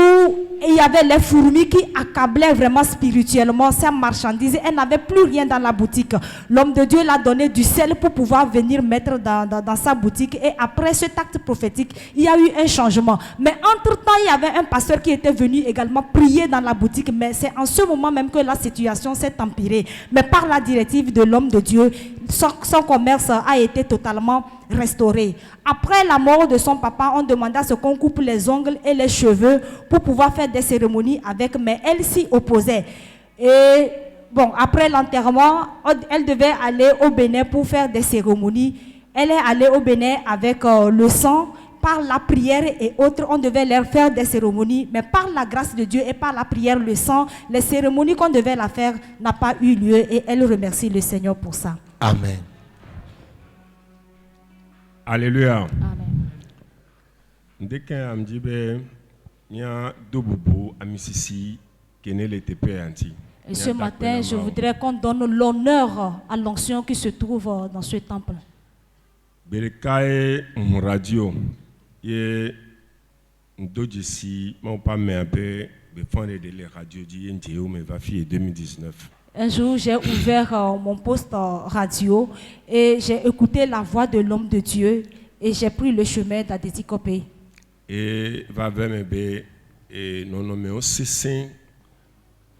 il y avait les fourmis qui accablaient vraiment spirituellement sa marchandise. Elle n'avait plus rien dans la boutique. L'homme de Dieu l'a donné du sel pour pouvoir venir mettre dans sa boutique. Et après cet acte prophétique, il y a eu un changement. Mais entre-temps, il y avait un pasteur qui était venu également prier dans la boutique. Mais c'est en ce moment même que la situation s'est empirée. Mais par la directive de l'homme de Dieu, son commerce a été totalement restauré. Après la mort de son papa, on demanda à ce qu'on coupe les ongles et les cheveux pour pouvoir faire des cérémonies avec, mais elle s'y opposait. Et bon, après l'enterrement, elle devait aller au Bénin pour faire des cérémonies. Elle est allée au Bénin avec le sang. Par la prière et autres, on devait leur faire des cérémonies, mais par la grâce de Dieu et par la prière, le sang, les cérémonies qu'on devait la faire n'a pas eu lieu et elle remercie le Seigneur pour ça. Amen. Alléluia. Amen. Dès qu'un me dit il y a deux boubous à Mississi qui n'est les TP anti. Et ce matin, je voudrais qu'on donne l'honneur à l'onction qui se trouve dans ce temple. Belekae radio et d'aujourd'hui, mon pas mais un peu défendre les radios d'INTO mais va fier 2019. Un jour, j'ai ouvert mon poste radio et j'ai écouté la voix de l'homme de Dieu et j'ai pris le chemin d'Adétikopé. Et va vers mes et non mais aussi saint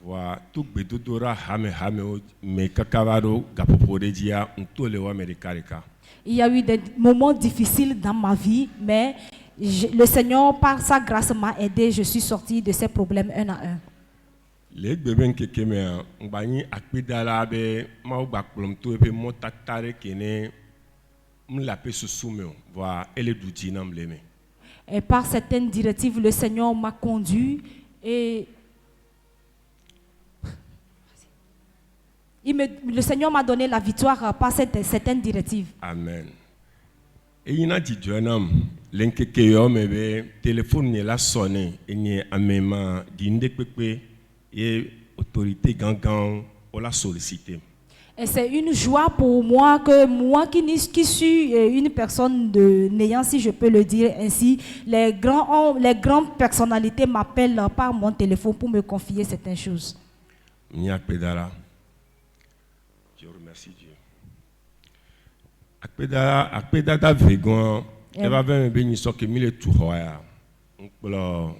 Wa tout bedodora hame me kakavaro gapoporedia ntole wa amerikarika. Il y a eu des moments difficiles dans ma vie, mais le Seigneur, par sa grâce, m'a aidé. Je suis sorti de ces problèmes un à un. Les bébés qui me ngbanyi akpedala be ma ogbaklom to epe motatare kene mlape susumeo va ele duti na mleme. Et par certaines directives, le Seigneur m'a conduit et le Seigneur m'a donné la victoire par certaines directives. Amen. Et il y a dit l'enkeke yo mebe téléphone ne la sonné et ni amema dinde pepe et autorité gangan on l'a sollicité. Et c'est une joie pour moi que moi qui suis une personne de néant, si je peux le dire ainsi, les grandes personnalités m'appellent par mon téléphone pour me confier certaines choses. Je remercie Dieu. Akpedada vegan, elle va venir bénir ce que mille touroya. Alors,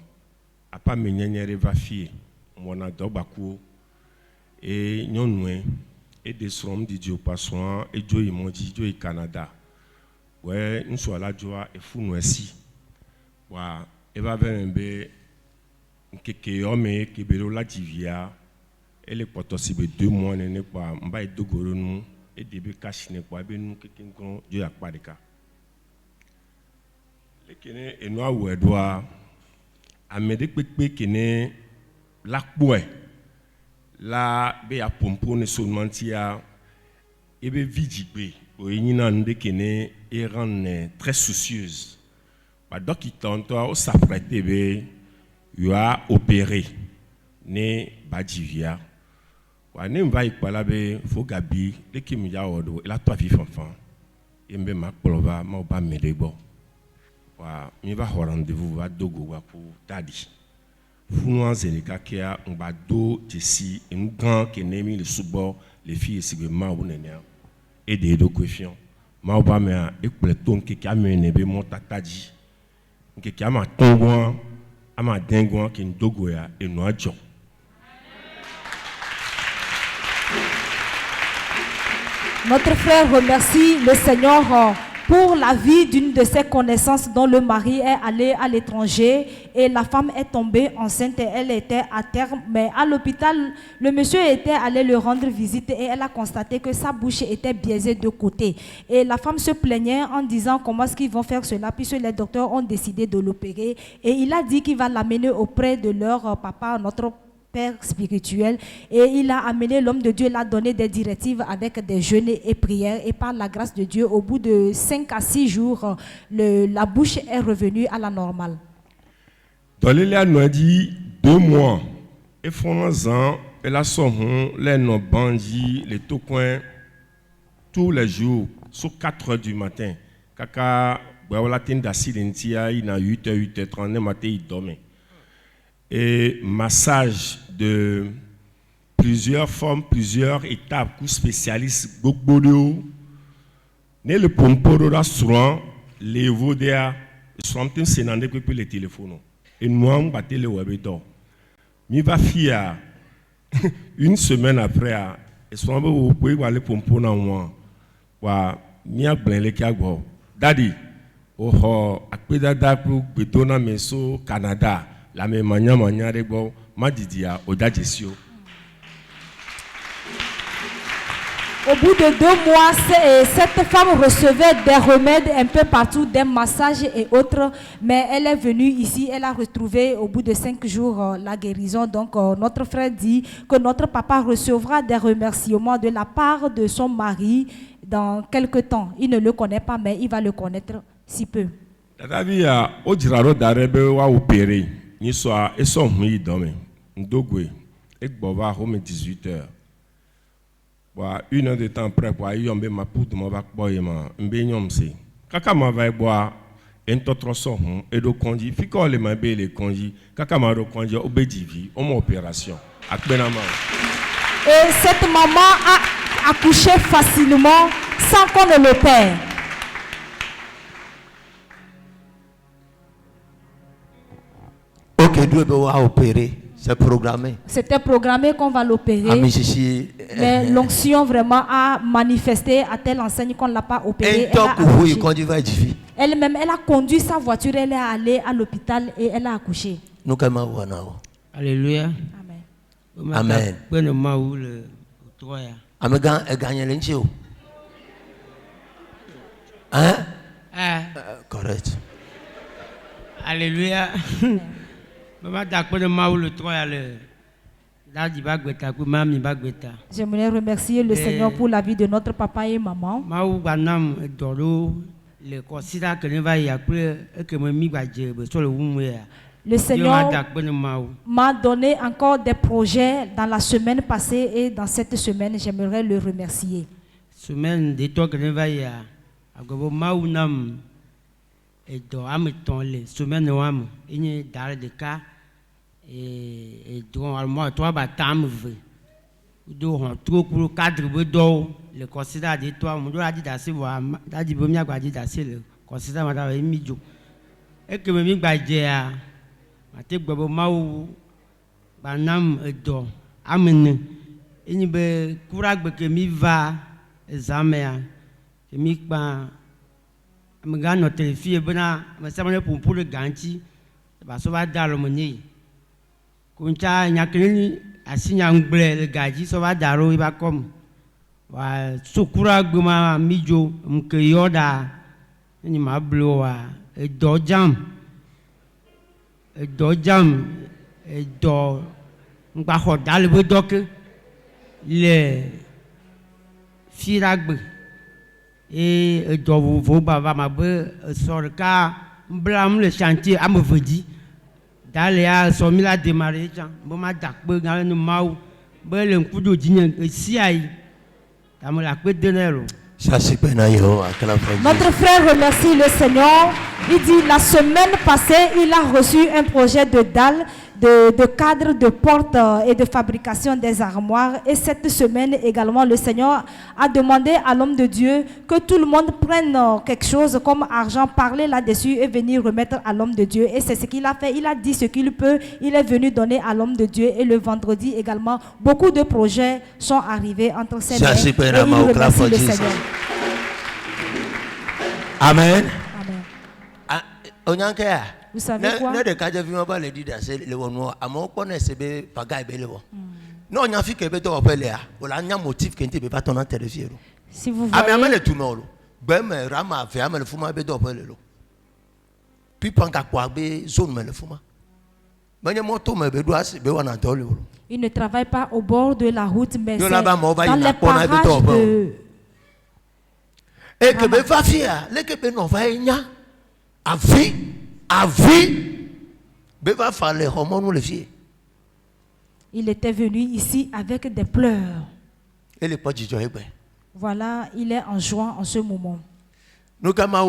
à pas menyer va fier, mon adobaku et nyonwe. Et des sommes de Dieu passant et Dieu Mondi Dieu Canada. Ouais, nous sommes là joie et fou nous ici. Wa et va venir quelque homme qui bélo la divia. Elle est possible 2 mois n'est pas mba et dogoro nous et début cash n'est pas ben nous quelqu'un qu'on Dieu a pas de cas. Les kene et nous ouais doit amédé pekpe kene la boue. La be a pompo ne seulement tia et be vidibe o yina nde kene et rend très soucieuse ba donc il tente au s'apprêter be yo a opéré ne badivia wa ne mva ipala be fo gabi de kim ya odo la toi vif enfant et mbe ma klova ma ba medebo wa mi va rendez-vous va dogo wa pour dadi. Founois Zénika qui a un bado ici, un grand qui n'est mis le sous-bord, les filles ici, et des deux coefficients. Maoba mea, et pleton qui a mené mon tatadi, qui a ma tongouan, a ma dingouan qui est dogoya et noadjon. Notre frère remercie le Seigneur pour la vie d'une de ses connaissances dont le mari est allé à l'étranger et la femme est tombée enceinte et elle était à terme. Mais à l'hôpital, le monsieur était allé le rendre visite et elle a constaté que sa bouche était biaisée de côté. Et la femme se plaignait en disant comment est-ce qu'ils vont faire cela puisque les docteurs ont décidé de l'opérer. Et il a dit qu'il va l'amener auprès de leur papa, notre père spirituel, et il a amené l'homme de Dieu, l'a donné des directives avec des jeûnes et prières, et par la grâce de Dieu, au bout de 5 à 6 jours, la bouche est revenue à la normale. Dans les nous a dit 2 mois, et fondant elle a son les non bandits, les tocoins, tous les jours, sur 4 heures du matin, kaka, la tenda silentia, il a 8h, 8h30, le matin, il dormait. Et massage de plusieurs formes, plusieurs étapes, coup spécialistes, gogbodo, ne le pomporo restaurant, les vodéa, sont en sénandé que les téléphones. Et nous on battait le webédor. Mi va fier une semaine après, et soit vous pouvez voir les pompons en moi. Wa mi a plein les cagos. Daddy, oh, akpedada pour betona meso Canada. La même manière de bon, ma didia au dagesio. Au bout de 2 mois, cette femme recevait des remèdes un peu partout, des massages et autres, mais elle est venue ici, elle a retrouvé au bout de 5 jours la guérison. Donc notre frère dit que notre papa recevra des remerciements de la part de son mari dans quelque temps. Il ne le connaît pas, mais il va le connaître si peu. David a odiraro darebe wa opéré. Ni soit et son oui dormait ndogwe et bova home 18h wa 1 heure de temps après pour yombe ma poudre ma va boy ma mbenyom se kaka ma va boire en totro son et do konji fiko le ma be le konji kaka ma do konji obedivi on opération akbenama. Et cette maman a accouché facilement sans qu'on ne l'opère. Que Dieu doit opérer C'est programmé. C'était programmé qu'on va l'opérer. Mais l'onction vraiment a manifesté à telle enseigne qu'on ne l'a pas opéré. Elle-même, elle a conduit sa voiture, elle est allée à l'hôpital et elle a accouché. Alléluia. Amen. Hein? Correct. Alléluia. J'aimerais remercier le Seigneur pour la vie de notre papa et maman. Le Seigneur m'a donné encore des projets dans la semaine passée et dans cette semaine, j'aimerais le remercier. Semaine de toi que edo ameton le semaine wam enye dare de ka do almo to ba tamve do hon tro kuro cadre be do le consider de toi mo do adi da se wa dadi bo mi agba di da se le consider ma da mi jo e ke mi gba je a ate gbo mawu ba nam edo amene enye be kura gbe ke mi va examen a ke mi pa me ga no telefie bena me sa me pour le ganti ba so ba dalo mo ni kuncha nyakini asinya ngble le gaji so ba daro ba kom wa sukura gbema mijo mke yoda ni ma blo wa edo jam edo ngba ho dal bo dok le firagbe et doivent bava ma be sorka blam le chantier à me vedi d'aller so mi la démarrer jan bo ma dak be gan no mau be le nkudo jinye si ai ta me la pe denero. Notre frère remercie le Seigneur. Il dit la semaine passée, il a reçu un projet de dalle, de cadre, de porte et de fabrication des armoires. Et cette semaine également, le Seigneur a demandé à l'homme de Dieu que tout le monde prenne quelque chose comme argent, parler là-dessus et venir remettre à l'homme de Dieu. Et c'est ce qu'il a fait. Il a dit ce qu'il peut. Il est venu donner à l'homme de Dieu. Et le vendredi également, beaucoup de projets sont arrivés entre ses mains. Et il remercie le Seigneur. Amen. Vous savez quoi? Si vous voyez, il ne travaille pas au bord de la route, mais c'est dans les parages de... Et que me va faire, les que me va y a, à vie, me va faire les hormones le fier. Il était venu ici avec des pleurs. Et les potes du Voilà, il est en joie en ce moment. Nous sommes à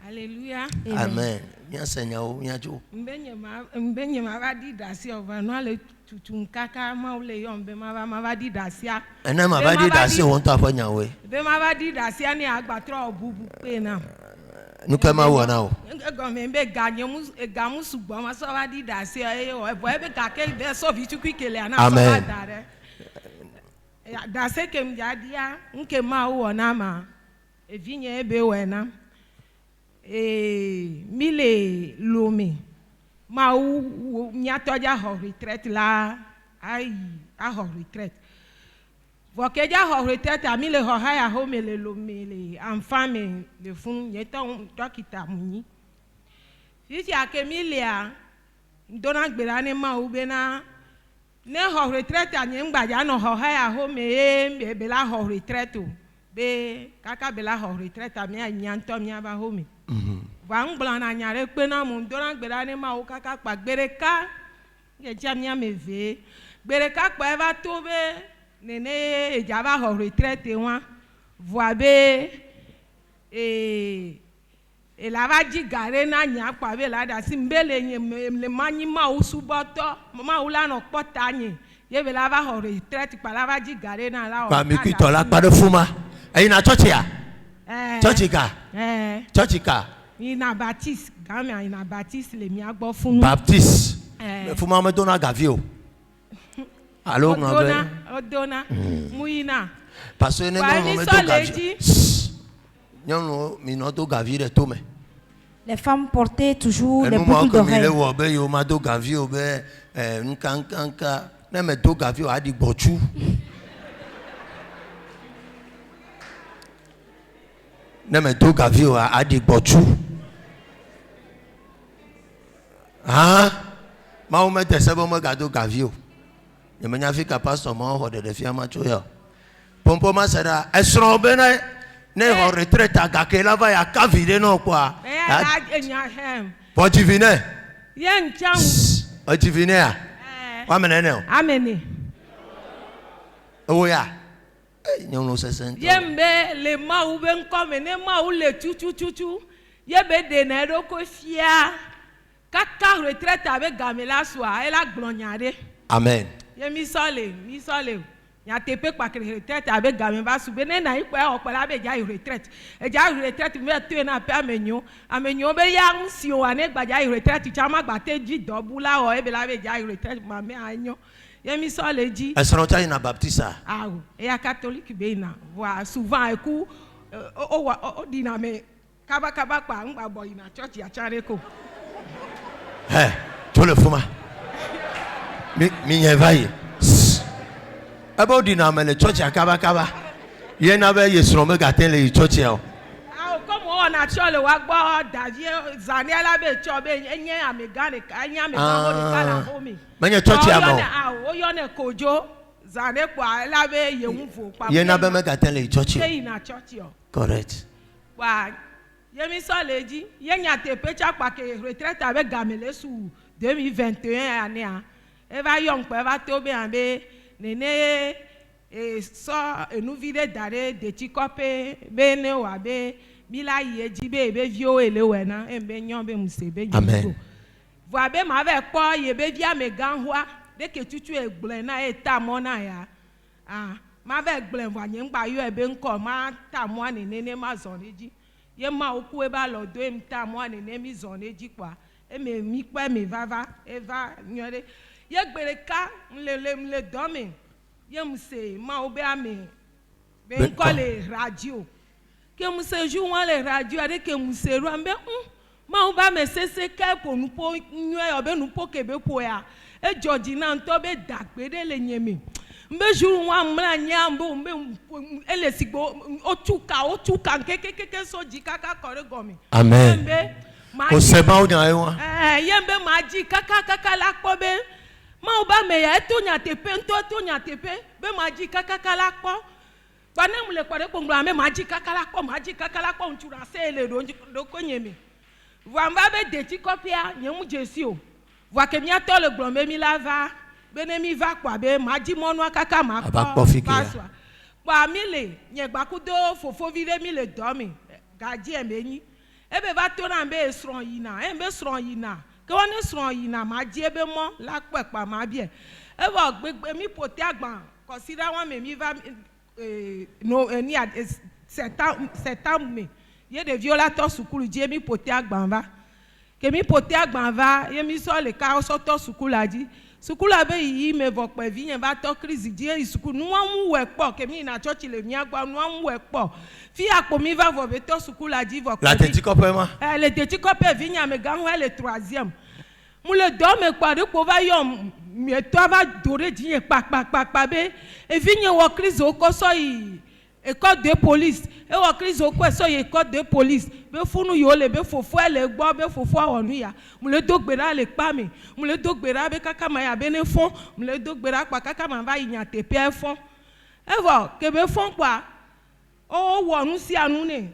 Alléluia. Amen. Bien Seigneur, bien Dieu. Mbenye mavadi dasia ovano le tutunkaka maule yombe mavadi dasia. Ena mavadi dasia on t'a pas nyawe. Be mavadi dasia ni agbatro obubu pe na. Nous sommes à Wanao. Gombe gagnons et gamus subo ma so vadi dasia e bo ebe kakel be so vitu kwikele ana so dare. Dase kem jadia nke ma wo na ma e vinye ebe wena. Mille lomi ma ou nyatoja ho retraite la ai a ho retraite vokeja ho retraite a mille ho haya ho mele lomi le enfant le fun yeton dokita muni sisi ake mille a dona gbera ni ma ou bena ne ho retraite a nyengbaja no ho haya ho me be la ho retraite be kaka be la ho retraite a mi anyanto mi aba ho mi Wang blana nyare pena mundora gberane ma o kaka pa gbereka ye jamia meve gbereka pa eva tobe nene ejava ho retraite wa voabe e la va di gare na nya pa be la da simbele le manyi ma o suboto ma o la no pota yin ye be la va ho retraite pa la va di gare na la o pa mi ki to la pa de fuma e na church ya church ka ina Baptiste, Gamia ina Baptiste le mi agbo funu. Baptiste. Mais faut me donner gavio. Allô, Odona, Mouina. Parce que nous mettons gavio. Nous mettons gavio de tout. Les femmes portaient toujours les boucles d'oreilles. Hein? Mahomet est bon gado gavio. Ne me n'affiche pas son mot de défier ma choya. Pompoma sera esrobene ne en retraite à Gakela va ya kavide non quoi. Pour diviner. Yen chang. Pour diviner. Amenene. Amene. Oh ya. Nyonu sesen. Yembe le ma ou ben comme ne ma ou le tu. Yebe de ne ro ko fia. Kaka retraite avec Gamela soir, elle a glognade. Amen. Mi sole. Ya tepe kwa retraite avec Gamela soir. Bene na ikwa opala be ja retraite. E ja retraite me tu na pe amenyo be ya nsi o ane gba ja retraite chama gba te ji dobula o e be la be ja retraite ma me anyo. Mi sole ji. Est-ce que tu as une baptisa? Ah oui. Et à catholique be na. Voilà, souvent écoute o diname kaba kwa ngba boy na church ya chareko. Hey, tu le fous ma. Mi vaille. About dinner, le church à Kaba. Yen n'avait yesron me gâter les church. Ah, comme on a chole wagba David Zaniela be chobe enye amegane kanya me go de kala homi. Manye church ya mo. Ah, o yone kojo Zane kwa la be yewufo pa. Yen n'avait me gâter les church. Say na church yo. Correct. Wa Yemi Soleji, yenya te pecha kwa ke retraite avec Gamele sous 2021 année. Eva yong kwa eva tobe ambe nene so enu vide dare de tikope bene wabe bila yeji be vio elewe na embe nyombe musebe nyo. Amen. Voabe ma ve kwa yebe via me ganhwa de ke tutu egble na eta mona ya. Ah, ma ve egble voa nyengba yo ebe nko ma ta mo nene ma zoniji. Ye ma oku eba lo do em ta mo nene mi zoniji kwa. Eme mi kwa me vava eva nyore. Ye gbereka mle domi. Ye mse ma obe ame. Be nko le radio. Ke mse jou wan le radio ade ke mse ru ambe ma oba me sese ke po nu po nwe obe nu po kebe po ya. E George na nto be dagbede le nyemi. Mbe jou wan mla nyambo mbe ele sigbo otuka kekeke soji kaka kore gomi. Amen. Mbe o seba o nya ewa. Yembe maji kaka la ko be. Ma oba me ya to nya tepe be maji kaka la ko. Bana mule kware kongla me maji kaka la ko ntura se le do ko nyemi. Vamba be deti kopia nyemu jesio. Voa ke mia to le glombe mi lava. Bene mi va kwa be maji monwa kaka ma ko. Kwa mile nyegba kudo fofo vide mi le domi. Gaji emeni. Ebe va to na be esron yina. Embe sron yina. Ke won esron yina maji ebe mo la pepa ma bie. Eba gbegbe mi pote agban. Consider wan me mi va no ni a septembre. Ye de violateur sukulu die mi pote agban va. Ke mi pote agban va, ye mi so le ka so to sukulu aji. Sukulu abe yi me vokpe vi va to crise die sukulu nu wan we po ke mi na church le mi agba nu wan we po. Fi apo mi va vo be to sukulu aji vokpe. La teti kope ma. Le teti kope vi nya me gan le 3e. Mu le do me pa de ko va yom mi to va dore die pa be e vi nya wo crise o ko so yi école de police e wo crise o ko so yi école de police be funu yo le be fofo ele gbo be fofo awonu ya mu le dogbera le pa mi mu le dogbera be kaka ma ya be ne fon mu le dogbera pa kaka ma va yin atepe e fon e wo ke be fon pa o wo nu si anu ne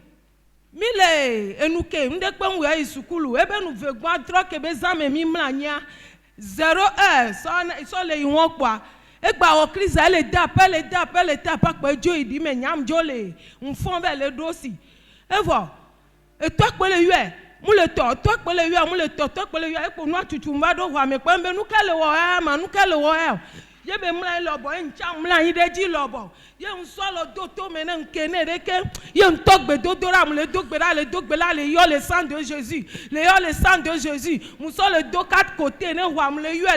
mi le enuke nde pe nwe isukulu e be nu ve gbo tro ke be zame mi mlanya 0 so le won pa e gba o crise ele da pa pe jo idi me nyam jo le nfon be le dosi e wo e to pe le yue mu le to pe le yue mu le to pe le yue e po nu atutu mba do wa me pe mbe nu kele wo ma nu kele wo ye be mla lobo en cham mla yin de ji lobo ye un solo do to menen kene reke ye un togbe do doram le dogbe la le yo le sang de Jésus le yo le sang de Jésus mu so le do quatre côtés ne wa le yo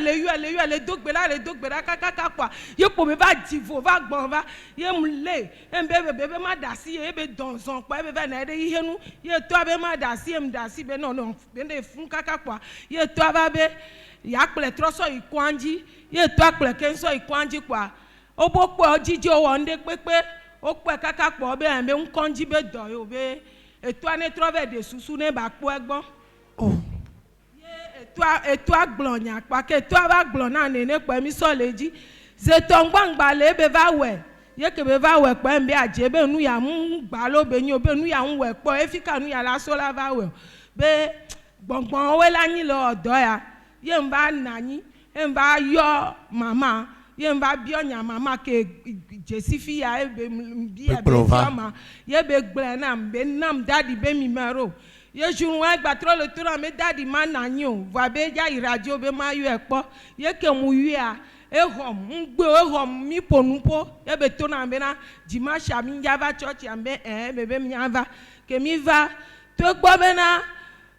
le dogbe la kaka kwa ye po me va divo va gbon va ye mle en bebe ma dasi ye be donzon kwa be na de ihenu ye to be ma dasi em dasi be non be de fun kaka kwa ye to ba be ya kple troso ikwanji ye to akple kenso ikwanji kwa obokpo ojiji owo nde pepe okpe kaka po be en be nkonji be do yo be eto ane trove de susu ne ba po egbon ye eto aglonya pa ke eto aba glon na ne pe mi so leji ze to ngbangba le be va we ye ke be va we pe mbe aje be nu ya mu gba lo be yin obe nu ya un we po efika nu ya la so la va we be gbongbon we la yin lo odo ya ye mba nanyi e mba yo mama ye mba bionya mama ke jesifi ya e be bi e be mama ye be gble na be nam daddy be mi maro ye jour wa gba tro le tour me daddy ma nanyi o va be ja iradio be ma yo epo ye ke mu wi a ehom ngbe ehom mi ponupo ye be to na be na dimanche mi java church ambe bebe mi ava ke mi va to gbo be na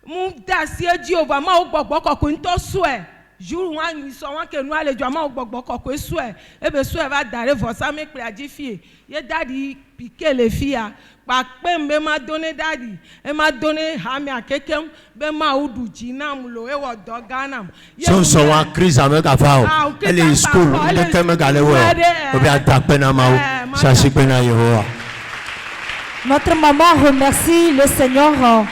mu da si eji over ma o gbogbo kokko nto so e jour wa ni so wan ke nu alejo ma o gbogbo kokko so e be so e va dare for sa me pe aji fie ye daddy piquer le fia pa pe mbe ma donner daddy e ma donner ha mi akeke be ma udu jina mu lo e wo do Ghana so wa crise avec afao ele school de keme gale wo obi atape na ma o sa si pe na Yehowa. Notre maman remercie le Seigneur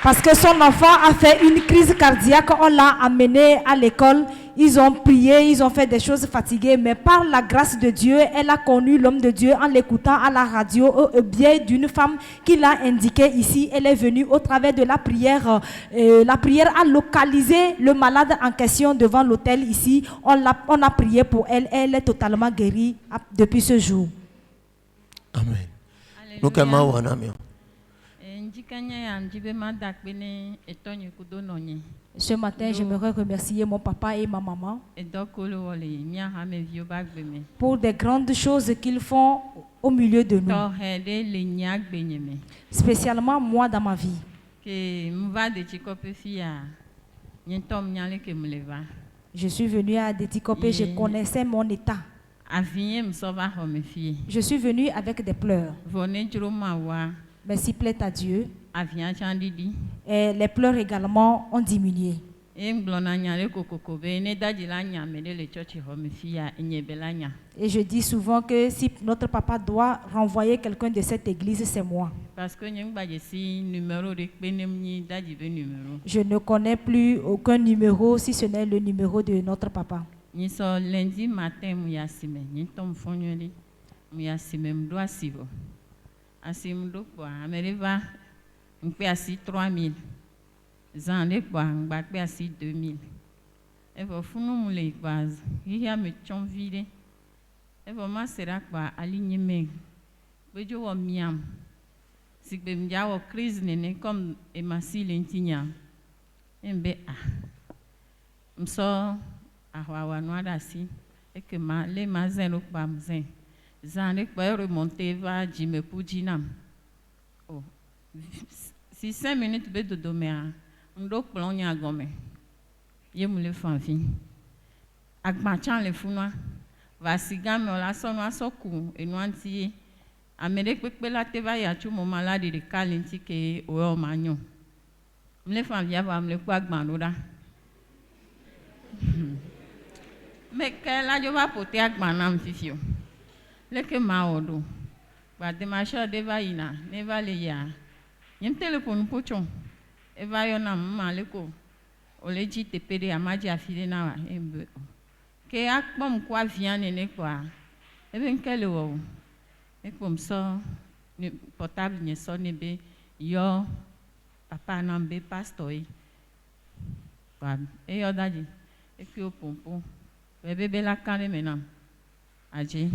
parce que son enfant a fait une crise cardiaque, on l'a amené à l'école, ils ont prié, ils ont fait des choses fatiguées, mais par la grâce de Dieu, elle a connu l'homme de Dieu en l'écoutant à la radio au biais d'une femme qui l'a indiqué ici. Elle est venue au travers de la prière. La prière a localisé le malade en question devant l'hôtel ici. On a prié pour elle, elle est totalement guérie depuis ce jour. Amen. Nous Ce matin, j'aimerais remercier mon papa et ma maman pour des grandes choses qu'ils font au milieu de nous, spécialement moi dans ma vie. Je suis venue à Déticopé, je connaissais mon état. Je suis venue avec des pleurs. Mais s'il plaît à Dieu, et les pleurs également ont diminué. Et je dis souvent que si notre papa doit renvoyer quelqu'un de cette église, c'est moi. Je ne connais plus aucun numéro si ce n'est le numéro de notre papa. Lundi matin, asimdo kwa ameriva mpe asi 3000 zande kwa ngba asi 2000 evo funu mule kwa hiya me chonvide evo masera kwa aligneme bejo wo miam sigbe mja wo crise nene comme emasile ntinya embe mso ahwa nwada si ekema le mazen lo kwa mzen Zane kwa remonter va jime pujinam. Oh, si 5 minutes be dodo mea, ndo plonya gome. Ye mule fanfi. Agmachan le funwa, va sigame ola sonwa soku enwanti. Amere pepe la te va ya chu mo malade de kalinti ke o manyo. Mle fanfi ava mle kwa agmanoda. Me ke la jo va pote agmanam fifio. Leke maodo, ba de macha deva ina, neva le ya. Yem téléphone pochon, eva yona maleko. Oleji tepede amaji afile na wa embe. Ke akpom kwa viane ne kwa. Ebe nkele wo. Ekpom so ne portable ne so nebe yo papa nambe pastor. Ba e yo daji. Eki opompo. Bebe la kane menam. Aje.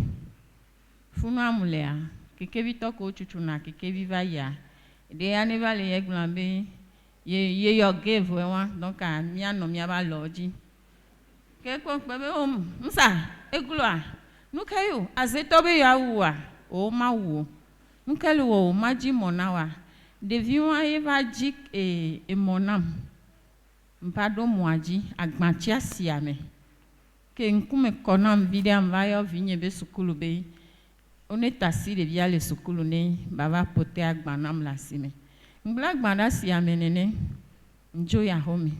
Funa mulea, kekevi toko chuchuna, kekevi vaya. De ane va le yeglambe, ye yo give we wan, donc a mia no mia ba loji. Ke kon pebe msa, egloa nukayo azetobe ya uwa o ma wo nukelu wo maji monawa devi wa eva jik e monam mpado moaji agbanti asiame ke nkume konam vidiam vayo vinye be sukulu be one tasi de via le sukulu ne baba pote agbanam la sime ngla gbanda siame nene njo ya home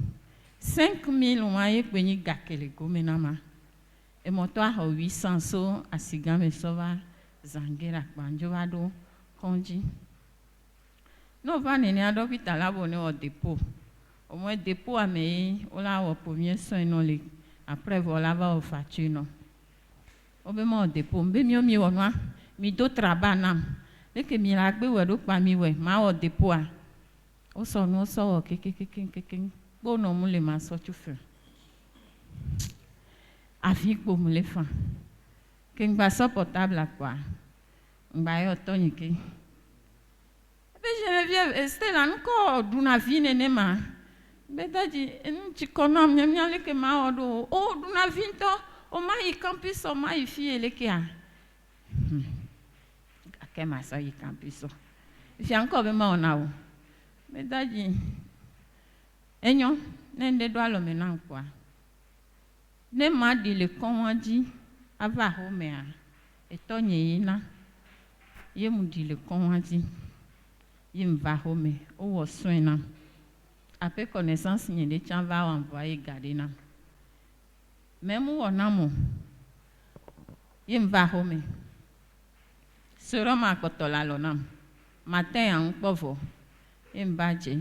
5000 wa ye kwenyi gakele gomenama e moto a 800 so asigame sova zangera banjo wado konji no va nene a d'hôpital abonné au dépôt au moins dépôt a me on la au premier soin non les après voilà va au facture non au bema au dépôt mbe mi wonwa mi do trabanam le que mi la gbe we do pa mi we ma au dépôt a o so no so keke bo no mu le ma so tu feu afi po mu le fa ke ngba so portable a quoi ngba yo tonike be Geneviève c'était là encore duna vine ne ma be daji en ci konam nyam le ke ma odo o duna vinto o mai campus o mai fie le ke a ke ma so yi campus o fi encore be ma ona o be daji enyo ne nde do alo me na kwa ne ma di le konwaji ava ho me a etonye ina ye mu di le konwaji ye mva ho me o wo soina après connaissance ni de chan va envoyer garder na même wo na mo ye mva ho me sero ma kotola lo na matin en povo ye mbaje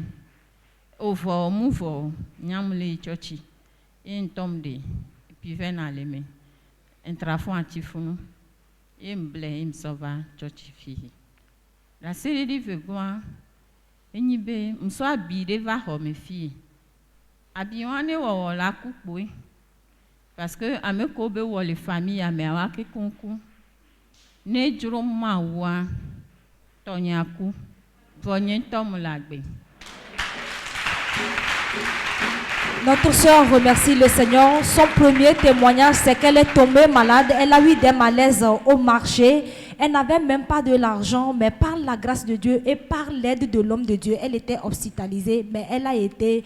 ovo muvo nyamle chochi in tomde puis vena leme intrafon atifunu imble imsova chochi fi la série di vegwa enyibe mso abide va ho me fi abiwane wo la kupo parce que ameko be wo le famille amewa ke kunku ne juro ma wa tonyaku vonye tom lagbe. Notre sœur remercie le Seigneur. Son premier témoignage, c'est qu'elle est tombée malade. Elle a eu des malaises au marché. Elle n'avait même pas de l'argent, mais par la grâce de Dieu et par l'aide de l'homme de Dieu, elle était hospitalisée, mais elle a été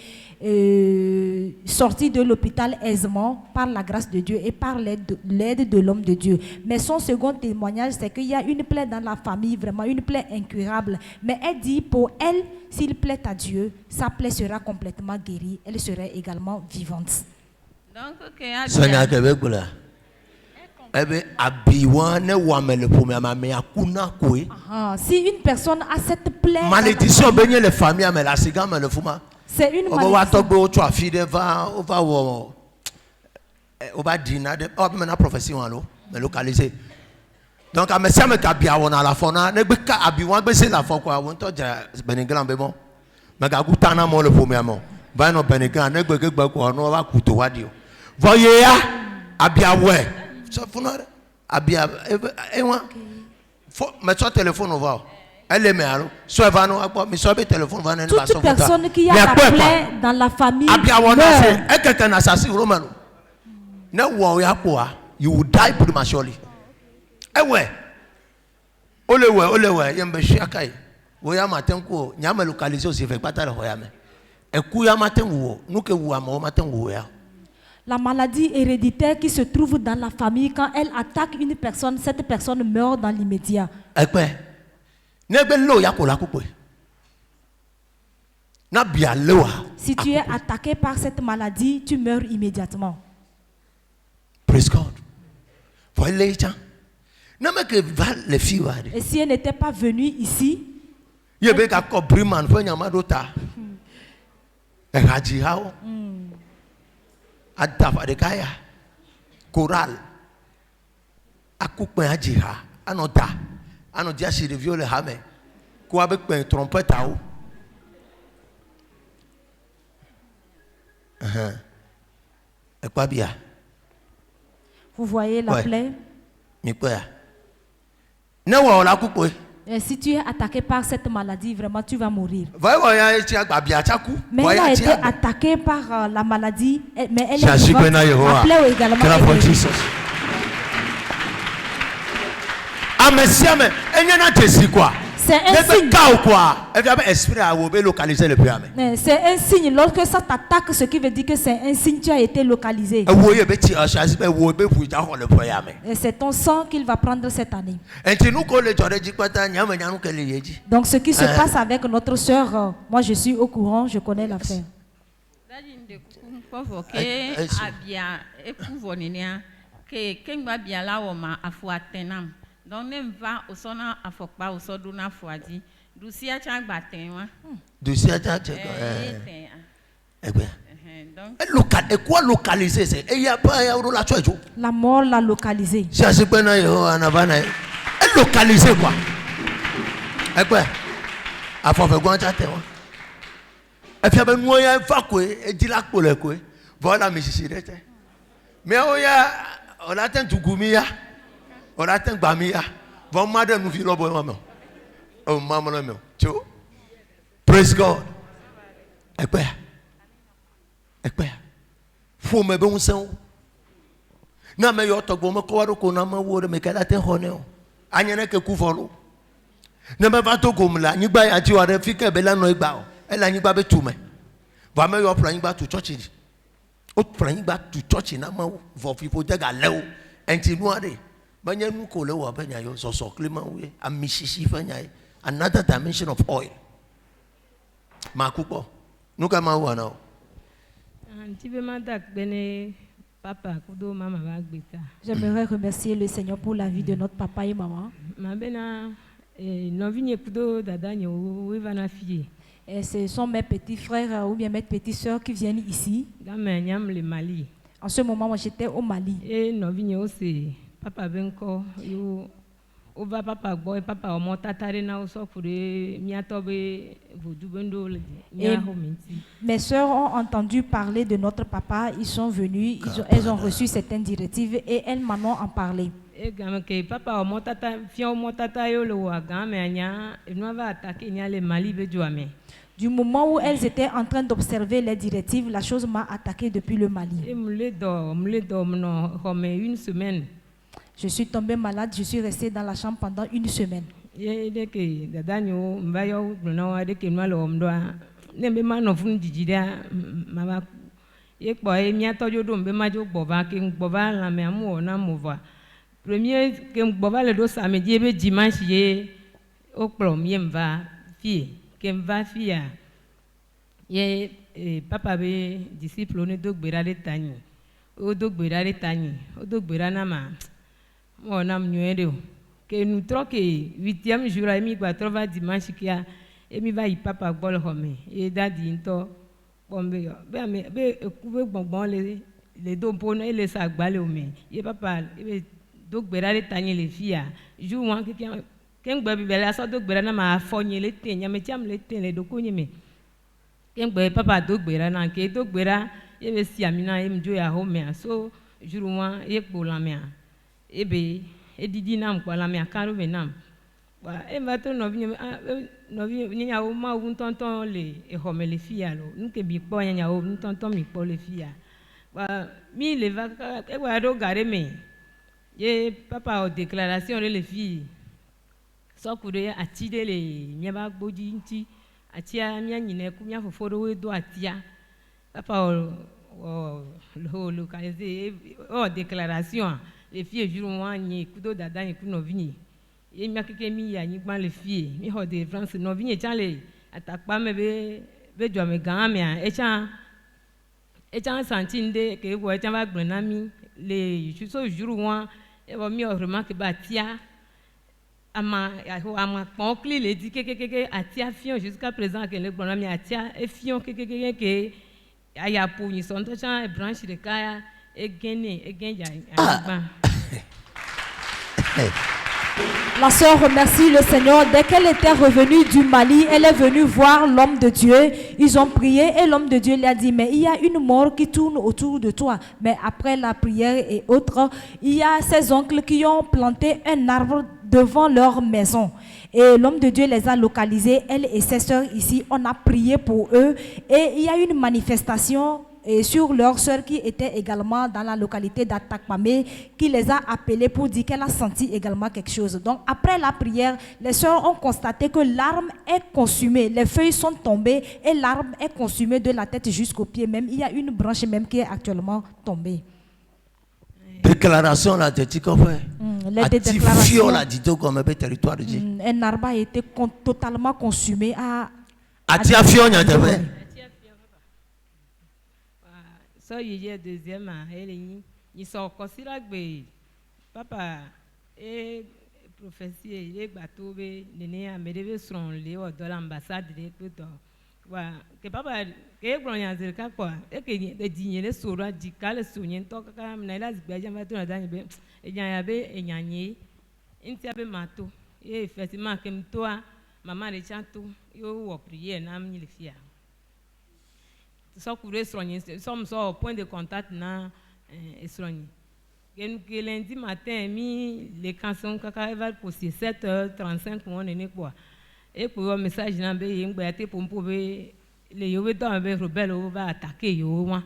sortie de l'hôpital aisément par la grâce de Dieu et par l'aide de l'homme de Dieu. Mais son second témoignage, c'est qu'il y a une plaie dans la famille, vraiment une plaie incurable. Mais elle dit pour elle, s'il plaît à Dieu, sa plaie sera complètement guérie. Elle serait également vivante. Donc, ok, si une personne a cette plaie, malédiction bénir les familles, mais la cigare, mais le fuma. C'est une malédiction. On va dire, on va prophétie, on va localiser. Donc, à mes sœurs, mais qu'à on a la faune, ne peut qu'à biwan baisser la faune quoi. On t'a dit, Benigran, mais bon, mais qu'à goûtana mon le premier mot. Ben non, Benigran, ne peut que quoi, on va couteau radio. Voyez, abia ouais. Ça fout abia et moi mais son téléphone on va elle est mère soit va nous mais soit le téléphone va nous toute personne qui a la plaie dans la famille abia on a et quelqu'un assassin romano ne wo ya quoi you will die prematurely eh ouais ole yembe shiakai wo ya matin ko nyama localiser aussi fait pas ta le hoya me e ku ya matin wo nous que wo ma matin wo ya. La maladie héréditaire qui se trouve dans la famille, quand elle attaque une personne, cette personne meurt dans l'immédiat. Si tu es attaqué par cette maladie, tu meurs immédiatement. Praise God. Et si elle n'était pas venue ici, Adafa de kaya choral akukpe ajiha anoda anodia si revio le hame ko abe pe trompette a o ekpabia. Vous voyez la plaie? Mi pa ne wa la kupo. Et si tu es attaqué par cette maladie, vraiment tu vas mourir. Mais elle a été attaquée par la maladie, mais elle est vivante. C'est un signe. C'est un signe. Lorsque ça t'attaque, ce qui veut dire que c'est un signe, tu as été localisé. Et c'est ton sang qu'il va prendre cette année. Donc ce qui se passe avec notre soeur, moi je suis au courant, je connais l'affaire. Donc, ne va au son à Fokpa, au Soduna Fouadi, Doucia Chang Batin. Doucia Chang. Et quoi localiser? Et il n'y a pas la choix. La mort l'a localisé. Elle localisé quoi? Et quoi? À Fokpa, et puis, nous avons fait quoi? Et dit la couleur quoi? Voilà, mais c'est mais on a atteint tout Goumia. On a atteint Bamia. Von madame nous vit maman. Oh maman non. Praise God. Et quoi? Faut me bon sang. Na me yo to gomo ko waro ko na ma wo me kala ten honeo. Anyene ke ku folo. Na me va to gomla nyigba ya ti wa re fi ke be la no igba o. E la nyigba be tu me. Va me yo plan nyigba to church. O plan nyigba to church na ma vo fi po jaga lewo. Enti nu ade. Another dimension of oil. Makupo. Nuka mawa now. J'aimerais remercier le Seigneur pour la vie de notre papa et maman. Et ce sont mes petits frères ou bien mes petites sœurs qui viennent ici. En ce moment, moi j'étais au Mali. Papa benko yo ova papa boy papa o motatare na so fure miatobe vodubendo nya hominti. Mes sœurs ont entendu parler de notre papa, ils sont venus, elles ont reçu certaines directives et elles m'en ont parlé. E game ke papa o motata fio motata yo le wa game anya no va attaquer nya le Mali be joame. Du moment où elles étaient en train d'observer les directives, la chose m'a attaqué depuis le Mali. Et me comme une semaine. Je suis tombée malade, je suis restée dans la chambre pendant une semaine. Premier que m'bova le dos samedi et dimanche yé au premier m'va fille que m'va fille yé papa be disciple ne dogbera de tani o dogbera de tani o dogbera na ma on a mieux que nous troque 8e jour et mi va trouver dimanche qui a et mi va y papa bol home et dadi into bombe be couver bonbon les deux bonnes et les sacs balé au mais et papa dogbera de tani les filles jour moi qui ken gbe bibele so dogbera na ma fonye le ten ya me tiam le ten le dokunye me ken gbe papa dogbera na ke dogbera e be si amina e mjo ya home so jour moi e po la me ebe edidi nam kwa la me akaru be nam ba e ma to no nya o ma un tonton le e home le fia lo nke bi po nya o un tonton mi po le fia ba mi le va e wa do gare me ye papa o déclaration les filles so kure atide le nyaba gboji nti atia nya nyine ku nya foforo we do atia papa o localiser o déclaration les filles jour moi ni kudo dada ni ku no vini ye mia keke mi ya ni gban les filles mi ho de France no vini chan le atakpa me be jo me gan me e chan santinde ke wo e chan ba gbona mi le so jour moi et mi o remarque ba tia ama pon cli le dit que atia fion jusqu'à présent que le gbona mi atia e fion que aya po ni son to chan branche de kaya e genja ba. La sœur remercie le Seigneur. Dès qu'elle était revenue du Mali, elle est venue voir l'homme de Dieu. Ils ont prié et l'homme de Dieu lui a dit, mais il y a une mort qui tourne autour de toi. Mais après la prière et autres, il y a ses oncles qui ont planté un arbre devant leur maison. Et l'homme de Dieu les a localisés, elle et ses sœurs ici. On a prié pour eux et il y a une manifestation et sur leur sœur qui était également dans la localité d'Atakpamé, qui les a appelés pour dire qu'elle a senti également quelque chose. Donc après la prière, les sœurs ont constaté que l'arbre est consumé, les feuilles sont tombées et l'arbre est consumé de la tête jusqu'aux pieds même. Il y a une branche même qui est actuellement tombée. Déclaration là, tu dis qu'on fait. Les déclarations. Un arbre a été totalement consumé à so il deuxième il sort papa et prophétie il est bateau néné a me devait sur de l'ambassade de plutôt wa que papa que bronya zirka quoi et que de dinyer sur di kale sunyen to ka na la zigbaja ma to na dan be enyanya be enyanye intia be mato et effectivement que toi maman de chanto yo wo prier na mi le fia so courir soigner sommes au point de contact na soigner que lundi matin mi les cançons kaka va pour 7h35 on est quoi et pour un message na be ngba te pour be le yo be dans be rebelle va attaquer yo moi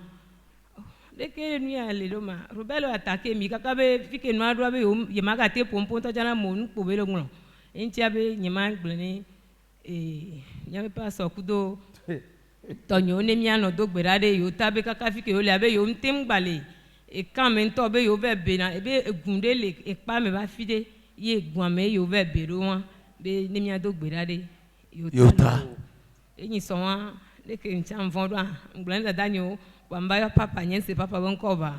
dès que nous aller le ma rebelle attaquer mi kaka be fike no adwa be yo yemaga te pour to jana mon pour be le nglo intia be nyema glene nyame pas so kudo tonyo ne miano do gberade yo tabe kaka fike yo le abe yo mtem gbale et quand maintenant be yo be be na be gunde le e pa me ba fide ye gun me yo be be ro wan be ne mia do gberade yo ta enyi so wan le ke ncham vondo ngblan da danyo kwamba ya papa nyense papa bon cover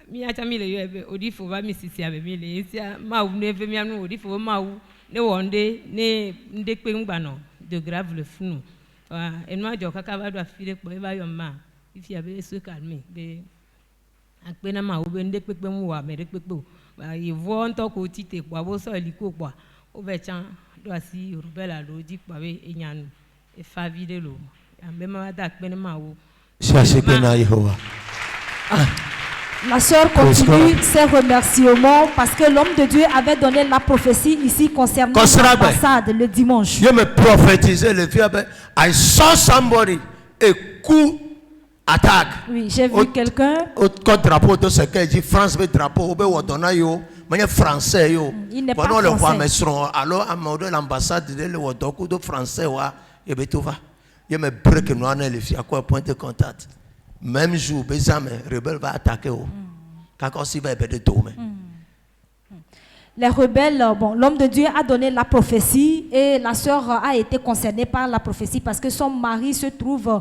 mi acha mi le yo be odifo ba mi sisi abe mi le sia ma wu ne ve mi anu odifo ma wu ne wonde ne ndekpe ngba no de grave le funu et moi je kaka va doit filer pour va yo ma if y avait ce calme be akpena ma wo be ndekpe mu wa me dekpe ba y vo nto ko tite kwa bo so liko kwa o be chan do asi rubela lo di kwa be enyanu e fa vide lo ambe ma da akpena ma wo La sœur continue ses remerciements parce que l'homme de Dieu avait donné la prophétie ici concernant l'ambassade le dimanche. Je me prophétisais le vieux. I saw somebody a coup attaque. Oui, j'ai vu quelqu'un. Au drapeau de ce qu'il dit France be drapeau au be wodona yo, manière français yo. Il n'est pas français. Le roi mesron alors à de l'ambassade de le wodoku de français wa et be tout va. Je me break no ana le fi à quoi point de contact. Même jour, les rebelles vont attaquer. Les rebelles, bon, l'homme de Dieu a donné la prophétie et la sœur a été concernée par la prophétie parce que son mari se trouve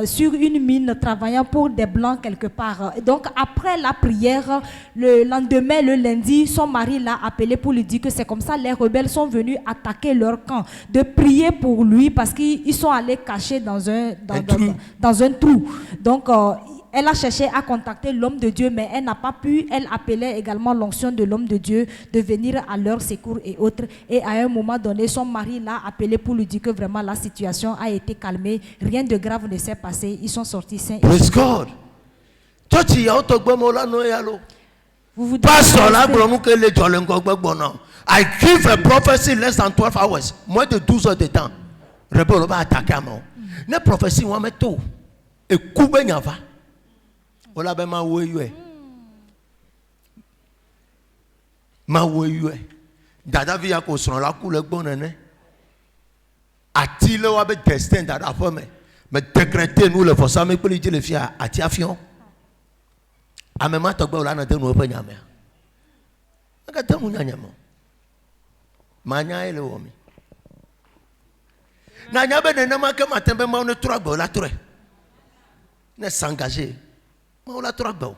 sur une mine travaillant pour des blancs quelque part. Donc après la prière, le lendemain, le lundi, son mari l'a appelé pour lui dire que c'est comme ça, les rebelles sont venus attaquer leur camp, de prier pour lui parce qu'ils sont allés cacher dans un trou. Donc elle a cherché à contacter l'homme de Dieu, mais elle n'a pas pu. Elle appelait également l'onction de l'homme de Dieu de venir à leur secours et autres. Et à un moment donné, son mari l'a appelé pour lui dire que vraiment la situation a été calmée. Rien de grave ne s'est passé. Ils sont sortis sains. Praise God. Vous I give a prophecy less than 12 hours. Moins de 12 heures de temps. Rebelle va attaquer à moi. Ne prophétie, on met tout. Et coupe n'y va. Ola be ma wo yue dada vi ko sron la ku le gbon nene ati le wa be destin dada fo me décréter nous le força me peli le fia ati afion amema to gbe la na te nu pe nyame aka te mu nyanya mo manya ele wo mi na nya be nene ma ke matin be ma on trois gbe la trois ne s'engager ma la trois gbe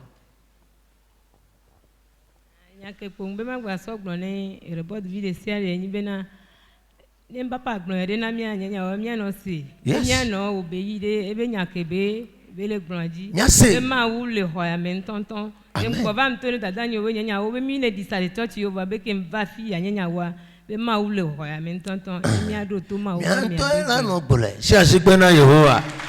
que pour me voir ça glonner et report de vie de ciel et ni bena nem papa glonner na mia nya wa mia no si mia no obéi de ebe nya kebe bele glonji e ma wu le hoya men tonton em ko va mtone dadanyo we nya wo be mi ne disale touch yo ba be ke mva fi ya nya wa be ma wu le hoya men tonton mia do to ma wu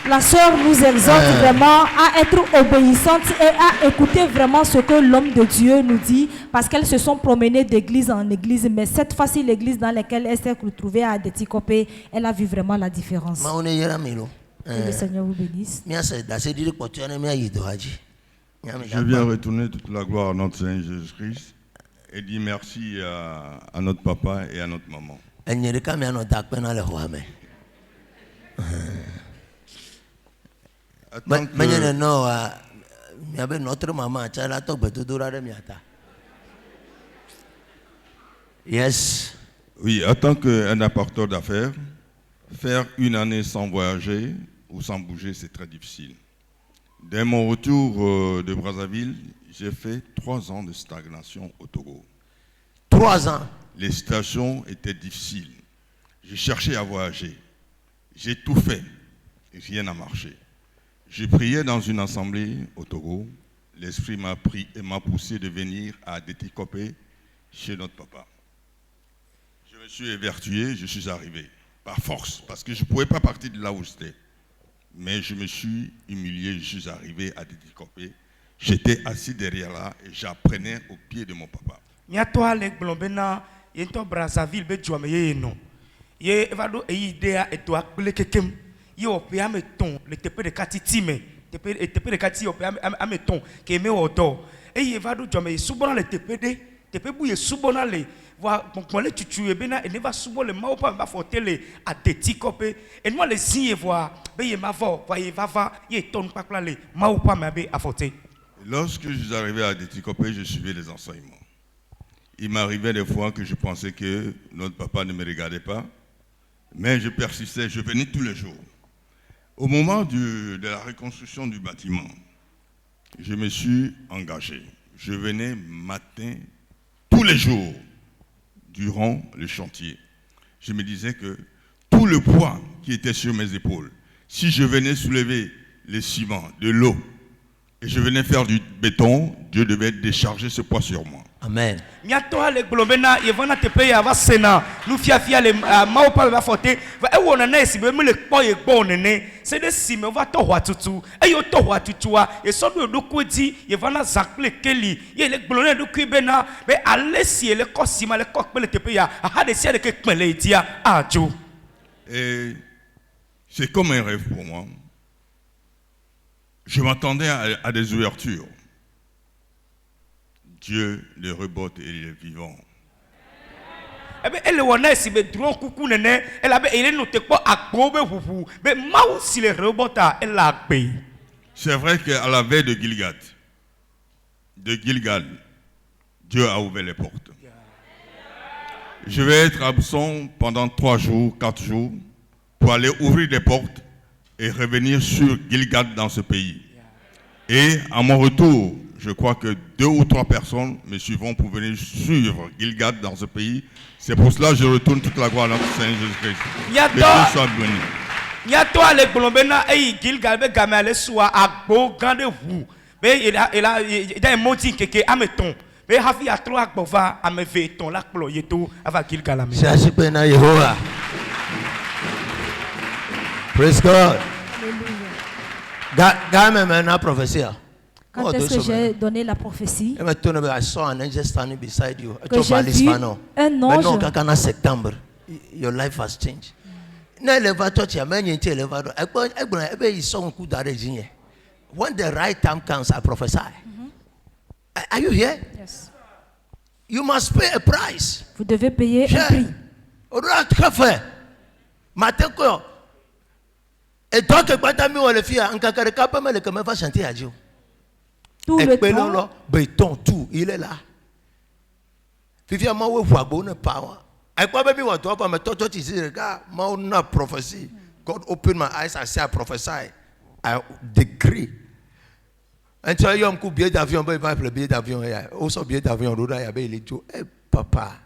La sœur nous exhorte vraiment à être obéissante et à écouter vraiment ce que l'homme de Dieu nous dit parce qu'elles se sont promenées d'église en église, mais cette fois-ci l'église dans laquelle elle s'est retrouvée à Detikopé, elle a vu vraiment la différence. Que le Seigneur vous bénisse. Je viens retourner toute la gloire à notre Seigneur Jésus-Christ et dire merci à notre papa et à notre maman. Yes. Oui, en tant qu'un apporteur d'affaires, faire une année sans voyager ou sans bouger, c'est très difficile. Dès mon retour de Brazzaville, j'ai fait 3 ans de stagnation au Togo. 3 ans. Les stations étaient difficiles. J'ai cherché à voyager. J'ai tout fait. Et rien n'a marché. J'ai prié dans une assemblée au Togo. L'Esprit m'a pris et m'a poussé de venir à Détikopé chez notre papa. Je me suis évertué, je suis arrivé. Par force, parce que je ne pouvais pas partir de là où j'étais. Mais je me suis humilié, je suis arrivé à Détikopé. J'étais assis derrière là et j'apprenais au pied de mon papa. Brazzaville be juame ye no ye evado idea eto akple kekem ye ope ameton le tepe de katiti me tepe de katiti ope ameton ke me odo e ye evado juame ye subona le tepe de tepe bu ye subona le va bon le tutu e bena e ne va subo le ma opa ba fotele a Détikopé et moi le signe voir be ye ma va ye va ye ton pakla le ma opa ma be a foté. Lorsque je suis arrivé à Détikopé, je suivais les enseignements. Il m'arrivait des fois que je pensais que notre papa ne me regardait pas, mais je persistais, je venais tous les jours. Au moment de la reconstruction du bâtiment, je me suis engagé. Je venais matin, tous les jours, durant le chantier. Je me disais que tout le poids qui était sur mes épaules, si je venais soulever les ciments, de l'eau, et je venais faire du béton, Dieu devait décharger ce poids sur moi. Amen. Et c'est comme un rêve pour moi. Je m'attendais à des ouvertures. Dieu le rebotte et il est vivant. C'est vrai qu'à la veille de Gilgal, Dieu a ouvert les portes. Je vais être absent pendant 3 jours, 4 jours, pour aller ouvrir des portes et revenir sur Gilgal dans ce pays. Et à mon retour, je crois que 2 ou 3 personnes me suivront pour venir suivre Gilgal dans ce pays. C'est pour cela que je retourne toute la gloire à notre Seigneur Jésus-Christ. Que Dieu soit béni. Praise God. Quand est-ce que j'ai donné la prophétie? I saw an angel standing beside you. Que j'ai vu un ange. September, your life has changed. When the right time comes, I prophesy. Are you here? Yes. You must pay a price. Vous devez payer un prix. Tout le temps, béton, tout, il est là. God opened my eyes, I said, I prophesy. I decree. Until you have billet d'avion, billet d'avion, also billet d'avion, hey, papa.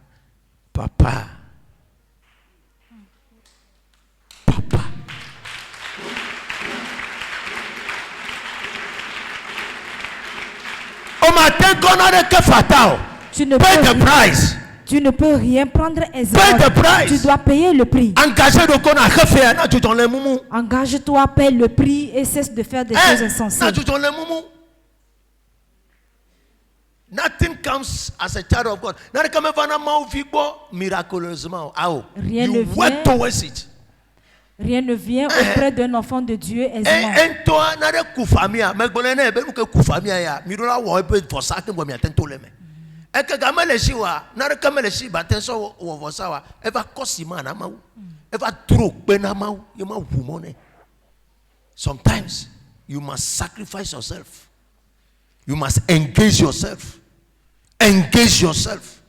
Au matin, qu'on a que fatal. Tu ne peux rien prendre aisément. Tu dois payer le prix. Engage-toi, paye le prix et cesse de faire des choses insensées. Nothing comes as a child of God. Rien ne vient. Work towards it. Rien ne vient auprès d'un enfant de Dieu aisément. Sometimes you must sacrifice yourself. You must engage yourself. Engage yourself.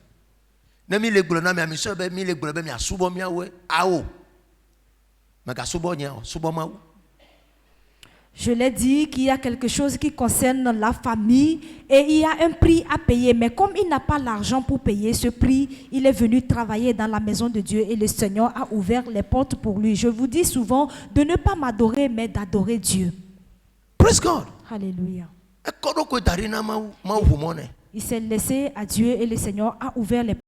Je l'ai dit qu'il y a quelque chose qui concerne la famille et il y a un prix à payer. Mais comme il n'a pas l'argent pour payer ce prix, il est venu travailler dans la maison de Dieu et le Seigneur a ouvert les portes pour lui. Je vous dis souvent de ne pas m'adorer, mais d'adorer Dieu. Praise God. Alléluia. Il s'est laissé à Dieu et le Seigneur a ouvert les portes.